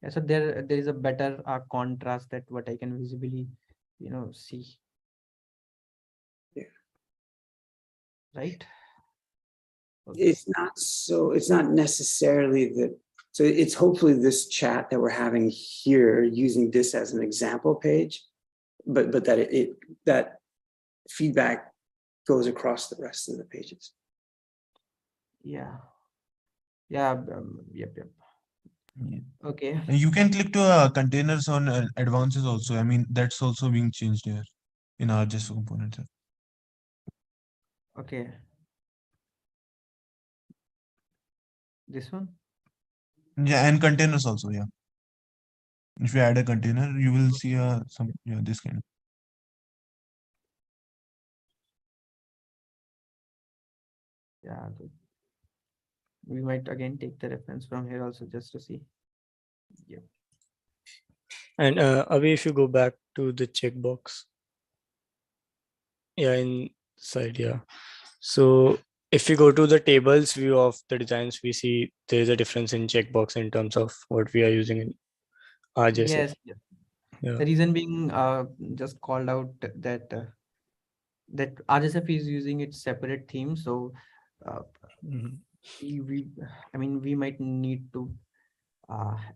Yeah, so there is a better contrast that what I can visibly, see. Yeah. Right. Okay. It's not necessarily that. So it's hopefully this chat that we're having here using this as an example page, but that that feedback goes across the rest of the pages. Yeah. Yep. Yeah. Okay. You can click to containers on advances also. I mean, that's also being changed here in our RJS components. Okay. This one? Yeah, and containers also, yeah. If you add a container, you will see this kind of. Yeah. We might again take the reference from here also just to see. Yeah. And Abhi, if you go back to the checkbox. Yeah, inside, yeah. So if you go to the tables view of the designs, we see there is a difference in checkbox in terms of what we are using in RJS. Yes. Yeah. The reason being just called out that that RSF is using its separate theme. So we might need to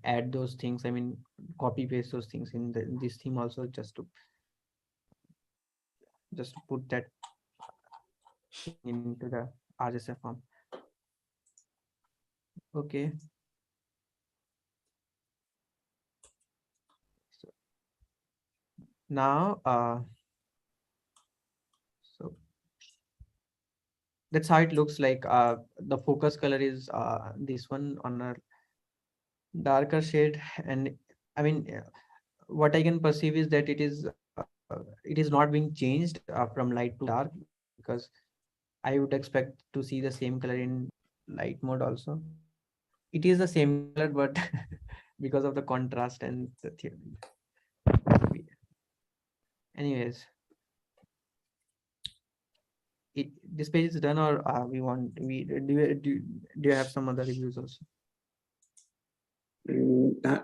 add those things. I mean, copy paste those things in this theme also just to put that into the RSF form. Okay. So now so that's how it looks like. The focus color is this one on a darker shade, and I mean what I can perceive is that it is not being changed from light to dark, because I would expect to see the same color in light mode also. It is the same color, but because of the contrast and the theory. Anyways, this page is done, or do you have some other reviews also?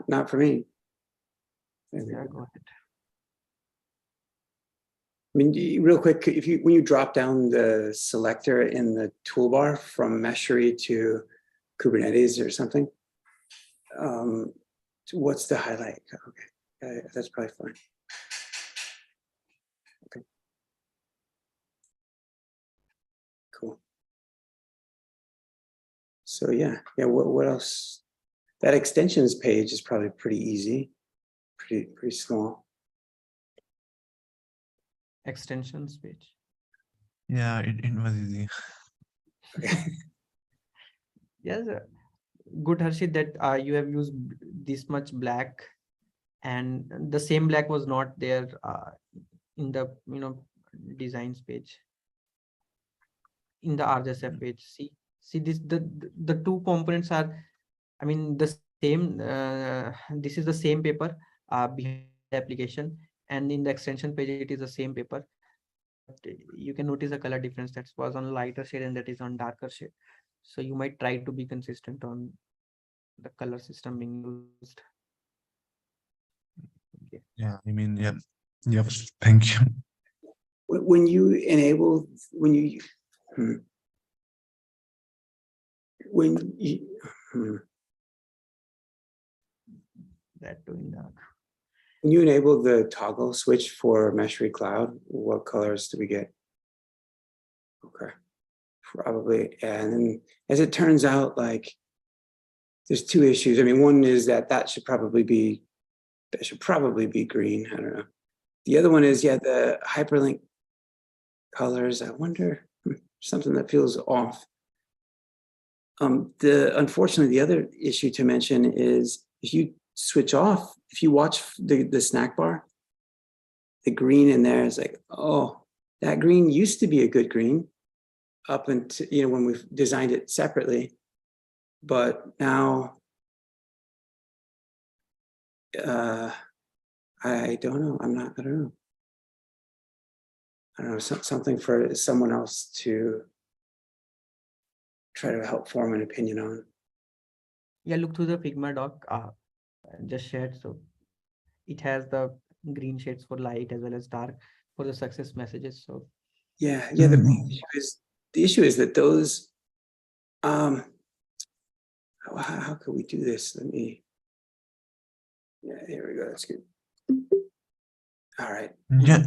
Not for me. Yeah, go ahead. I mean, real quick, when you drop down the selector in the toolbar from Meshery to Kubernetes or something, what's the highlight? Okay, that's probably fine. Okay, cool. So yeah. What else? That extensions page is probably pretty easy, pretty small. Extensions page. Yeah, it was easy. Yes, good, Harshit, that you have used this much black, and the same black was not there in the designs page, in the RJSF page. See this, the two components are, I mean, the same. This is the same paper behind the application, and in the extension page it is the same paper, but you can notice a color difference that was on lighter shade and that is on darker shade. So you might try to be consistent on the color system being used. Okay. Yeah, I mean, yeah. Yep. Thank you. When you enable, when you, when you, That doing that. when you enable the toggle switch for Meshery Cloud, what colors do we get? Okay, probably. And then as it turns out, like there's two issues. I mean, one is that should probably be green. I don't know. The other one is, yeah, the hyperlink colors. I wonder, something that feels off. Unfortunately, the other issue to mention is if you switch off, if you watch the snack bar, the green in there is like, oh, that green used to be a good green up until, you know, when we've designed it separately, but now I don't know. I don't know, something for someone else to try to help form an opinion on. Yeah, look through the Figma doc just shared. So it has the green shades for light as well as dark for the success messages. So yeah, the issue is that those how can we do this? Let me, yeah, here we go. That's good. All right. Yeah.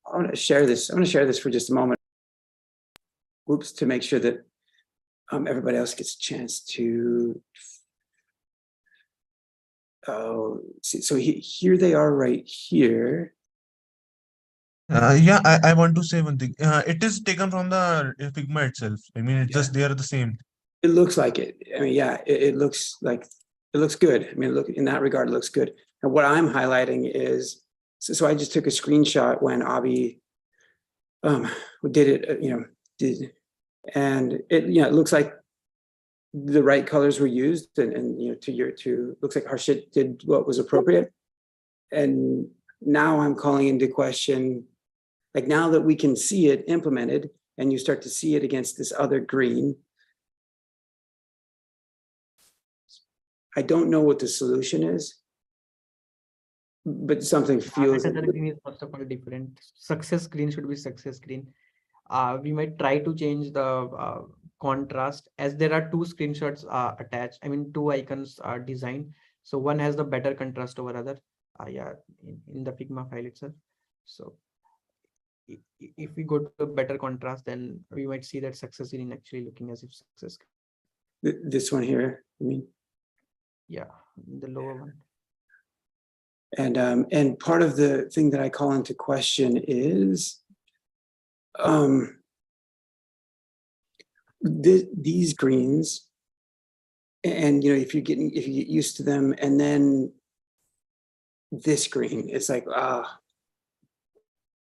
I'm going to share this. I'm going to share this for just a moment. Oops, to make sure that everybody else gets a chance to. Oh, see, so here they are right here. Yeah, I want to say one thing. It is taken from the Figma itself. I mean, it's just they are the same. It looks like it. I mean, yeah, it looks like it looks good. I mean, look, in that regard, it looks good. And what I'm highlighting is, so I just took a screenshot when Abhi did it, and it, it looks like the right colors were used, and looks like Harshit did what was appropriate. And now I'm calling into question, like now that we can see it implemented and you start to see it against this other green, I don't know what the solution is, but something feels. Another green is first of all different. Success screen should be success screen. We might try to change the contrast, as there are two screenshots attached. I mean, two icons are designed. So one has the better contrast over other. Yeah, in the Figma file itself. So if we go to a better contrast, then we might see that success screen actually looking as if success. This one here, I mean. Yeah, the lower one. And part of the thing that I call into question is these greens, and if you get used to them, and then this green, it's like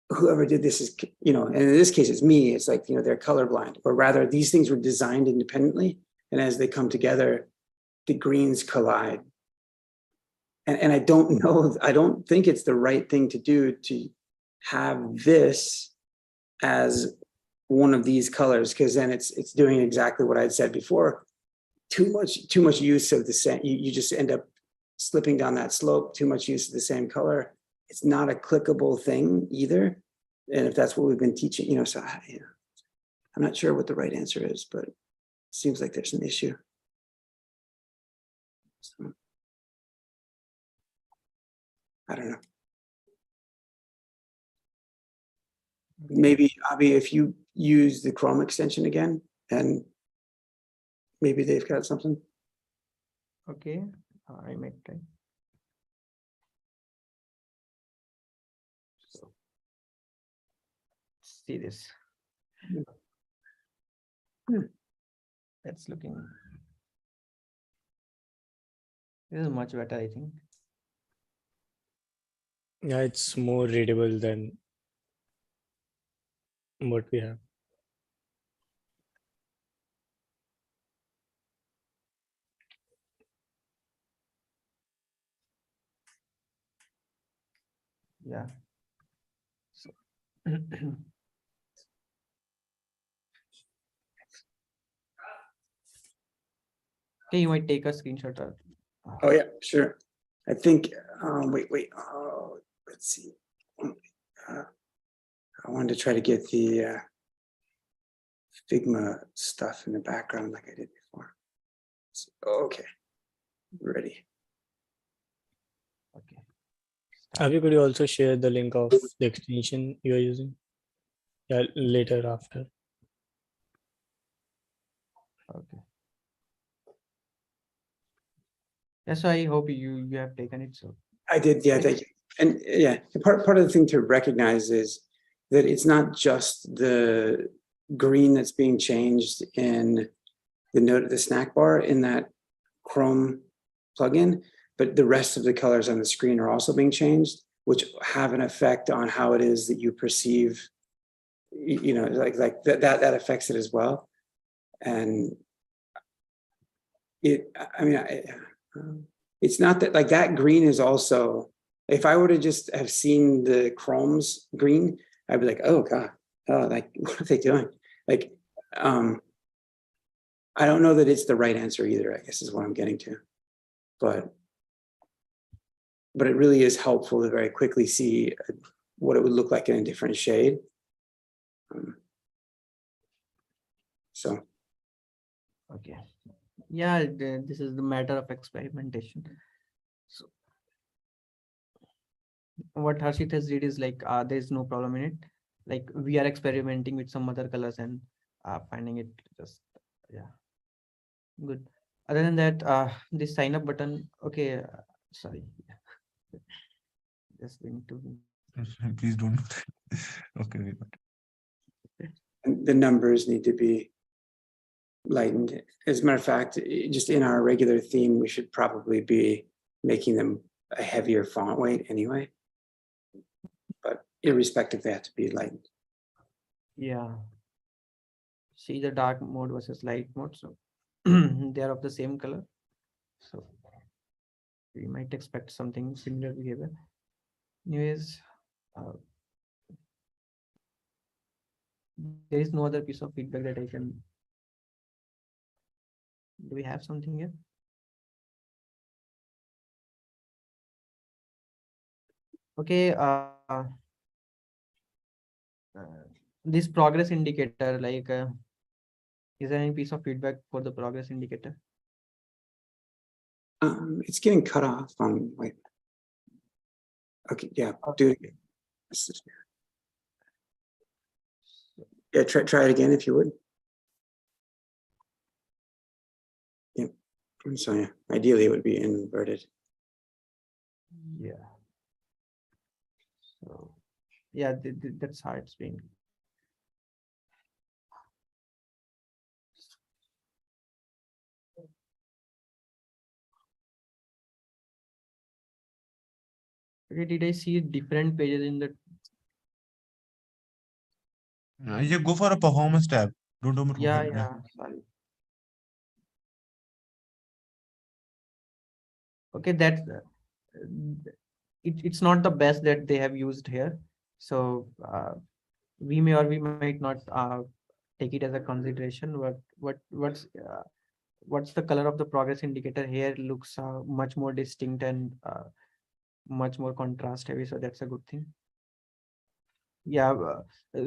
whoever did this is, and in this case it's me, it's like, they're colorblind, or rather these things were designed independently, and as they come together, the greens collide. And I don't know, I don't think it's the right thing to do to have this as one of these colors, because then it's doing exactly what I'd said before. Too much use of the same, you just end up slipping down that slope. Too much use of the same color. It's not a clickable thing either. And if that's what we've been teaching, so I'm not sure what the right answer is, but it seems like there's an issue. So, I don't know. Maybe, Abhi, if you use the Chrome extension again, and maybe they've got something. Okay, I might try. So, see this. That's looking. This is much better, I think. Yeah, it's more readable than what we have. Yeah. So okay, you might take a screenshot. Oh yeah, sure. I think, wait, let's see. I wanted to try to get the Figma stuff in the background like I did before. So, okay, ready. Okay. Abhi, could you also share the link of the extension you are using? Yeah, later after. Okay. Yeah, so I hope you have taken it. So I did, yeah, thank you. And yeah, part of the thing to recognize is that it's not just the green that's being changed in the snack bar in that Chrome plugin, but the rest of the colors on the screen are also being changed, which have an effect on how it is that you perceive, you know, like that affects it as well. And I mean, it's not that, like, that green is also, if I were to just have seen the Chrome's green, I'd be like, oh God, oh, like, what are they doing? Like, I don't know that it's the right answer either, I guess is what I'm getting to. But it really is helpful to very quickly see what it would look like in a different shade. So. okay. Yeah, this is the matter of experimentation. So what Harshit has read is like, there's no problem in it. Like we are experimenting with some other colors and finding it just, yeah, good. Other than that, this sign up button, okay, sorry. Just going to. Please don't do that. Okay, we got it. And the numbers need to be lightened. As a matter of fact, just in our regular theme, we should probably be making them a heavier font weight anyway. But irrespective, they have to be lightened. Yeah. See the dark mode versus light mode. So they are of the same color. So we might expect something similar behavior. Anyways, there is no other piece of feedback that I can. Do we have something here? Okay. This progress indicator, like, is there any piece of feedback for the progress indicator? It's getting cut off on, wait. Okay, yeah, do it again. Yeah, try it again if you would. Yeah, so yeah, ideally it would be inverted. Yeah. So yeah, that's how it's being. Okay, did I see different pages in the? Yeah, go for a performance tab. Don't open. Yeah, sorry. Okay, that's it's not the best that they have used here. So we may or we might not take it as a consideration. What's the color of the progress indicator here looks much more distinct and much more contrast heavy. So that's a good thing. Yeah,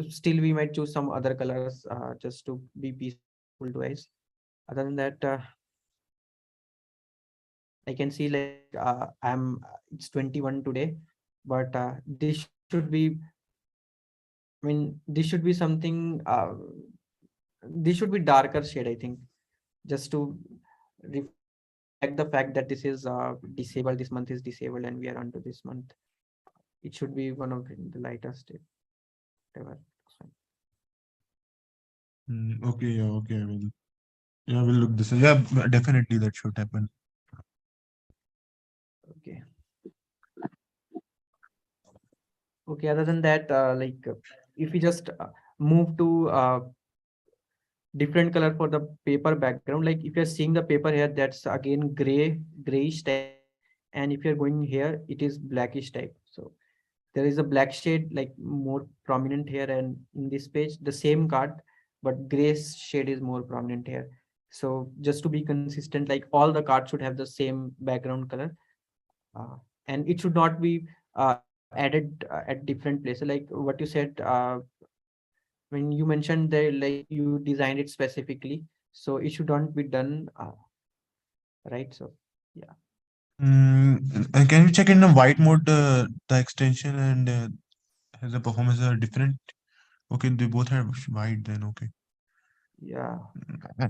still we might choose some other colors just to be peaceful to eyes. Other than that, I can see like it's 21 today, but this should be, I mean, this should be something, this should be darker shade, I think, just to reflect the fact that this is disabled, this month is disabled and we are onto this month. It should be one of the lightest shade. Whatever. Okay, yeah, okay, I will. Yeah, we'll look this. Yeah, definitely that should happen. Okay. Okay, other than that, like if we just move to different color for the paper background, like if you're seeing the paper here, that's again grayish type, and if you're going here, it is blackish type. So there is a black shade like more prominent here, and in this page the same card, but gray shade is more prominent here. So just to be consistent, like all the cards should have the same background color. And it should not be added at different places. Like what you said, when you mentioned that like you designed it specifically, so it should not be done, right? So yeah. And can you check in the white mode the extension and the performance are different? Okay, they both have white then. Okay. Yeah.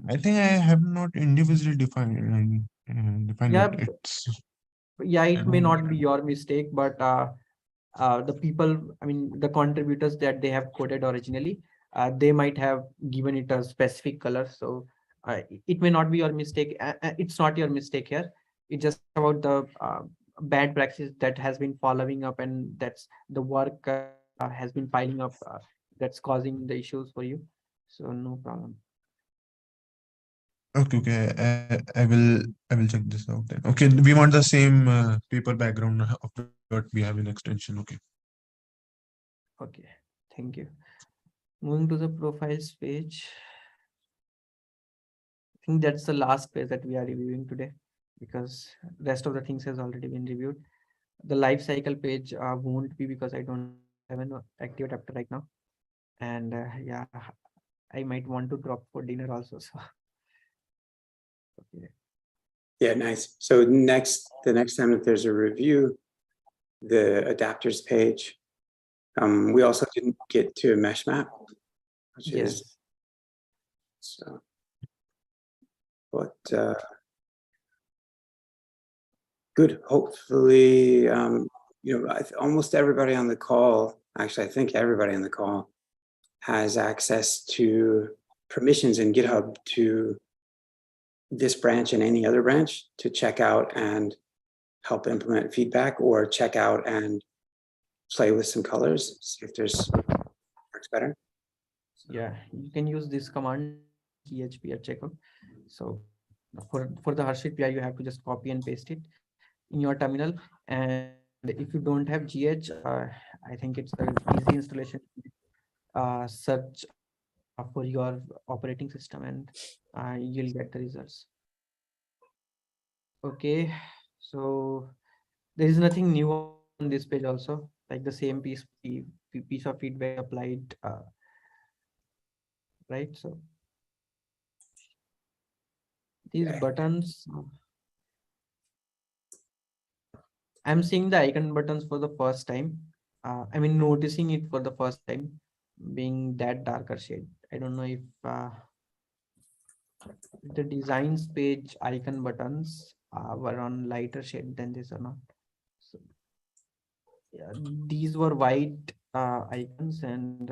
I think I have not individually defined Yeah. it. It's Yeah, I it may don't. not be your mistake, but the people, I mean, the contributors that they have coded originally, they might have given it a specific color. So it may not be your mistake. It's not your mistake here. It's just about the bad practice that has been following up, and that's the work has been piling up. That's causing the issues for you. So no problem. Okay. I will check this out then. Okay, we want the same paper background of what we have in extension. Okay. Okay, thank you. Moving to the profiles page. I think that's the last page that we are reviewing today, because rest of the things has already been reviewed. The life cycle page won't be, because I don't have an active adapter right now. And yeah, I might want to drop for dinner also. So okay. Yeah, nice. So the next time that there's a review, the adapters page. We also didn't get to a mesh map, which is so. But good. Hopefully, almost everybody on the call. Actually, I think everybody on the call has access to permissions in GitHub to this branch and any other branch to check out and help implement feedback, or check out and play with some colors, see if there's works better. Yeah, you can use this command php at checkout. So for the Harshit PR, you have to just copy and paste it in your terminal. And if you don't have GH, I think it's an easy installation. Search for your operating system, and you'll get the results. Okay, so there is nothing new on this page also, like the same piece of feedback applied, right? So these buttons, I'm seeing the icon buttons for the first time. I mean, noticing it for the first time, being that darker shade. I don't know if the designs page icon buttons were on lighter shade than this or not. So yeah, these were white icons, and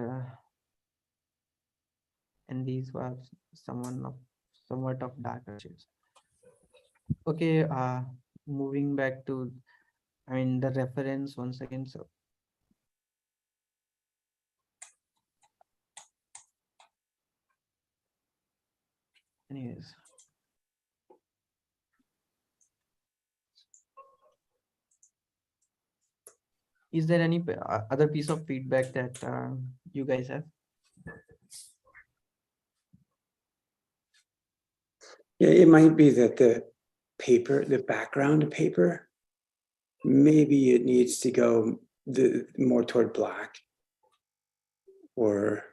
these were somewhat of darker shades. Okay, moving back to, I mean, the reference once again. So anyways, is there any other piece of feedback that you guys have? Yeah, it might be that the background paper, maybe it needs to go more toward black, or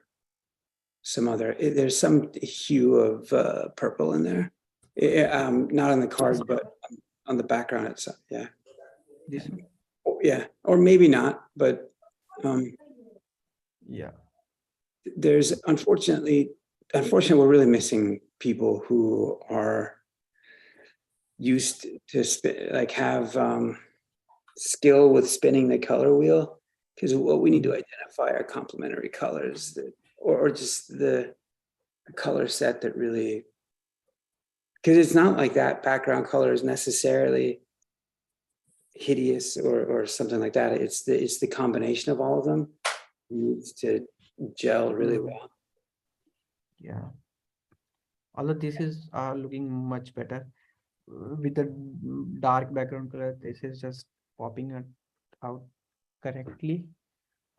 some other. There's some hue of purple in there. Not on the card, but on the background itself. Yeah. This one? Yeah, or maybe not, but yeah. There's unfortunately, we're really missing people who are used to have skill with spinning the color wheel, because what we need to identify are complementary colors that, or just the color set that really, because it's not like that background color is necessarily hideous or something like that. It's the combination of all of them needs to gel really well. Yeah, all of this is looking much better with the dark background color. This is just popping out correctly.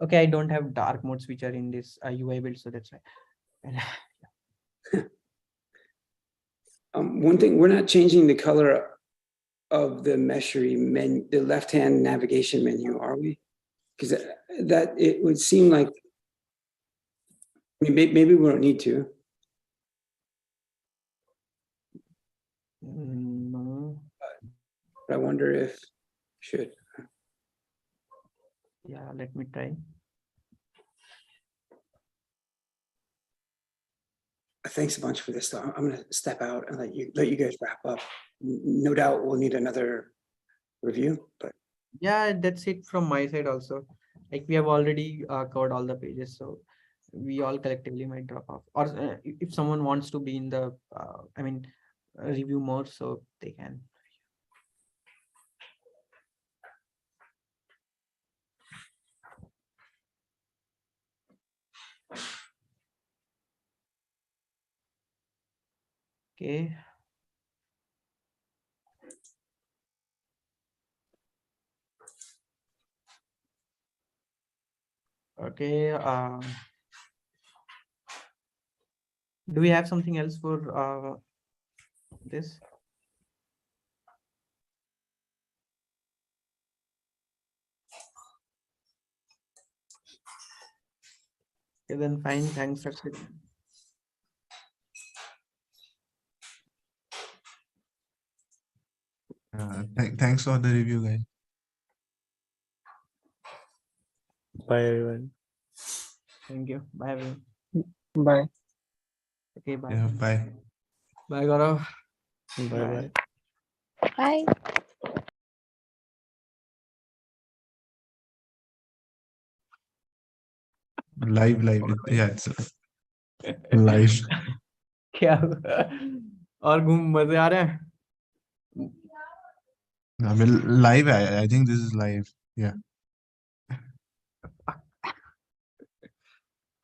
Okay, I don't have dark modes which are in this UI build, so that's why. One thing, we're not changing the color of the Meshery menu, the left-hand navigation menu, are we? Because that it would seem like, I mean, maybe we don't need to. No. But I wonder if should. Yeah, let me try. Thanks a bunch for this, though. I'm going to step out and let you guys wrap up. No doubt we'll need another review, but Yeah, that's it from my side also. Like we have already covered all the pages, so we all collectively might drop off. Or if someone wants to be in the, review more, so they can. Okay. Okay. Do we have something else for this? Okay, then fine. Thanks. That's it. Thanks for the review, guys. Bye, everyone. Thank you. Bye, everyone. Bye. Okay, bye. Yeah, bye. Bye, Gaurav. Bye. Bye. Live. Yeah, it's live. क्या और घूम मजे आ रहे हैं? I mean, live. I think this is live. Yeah.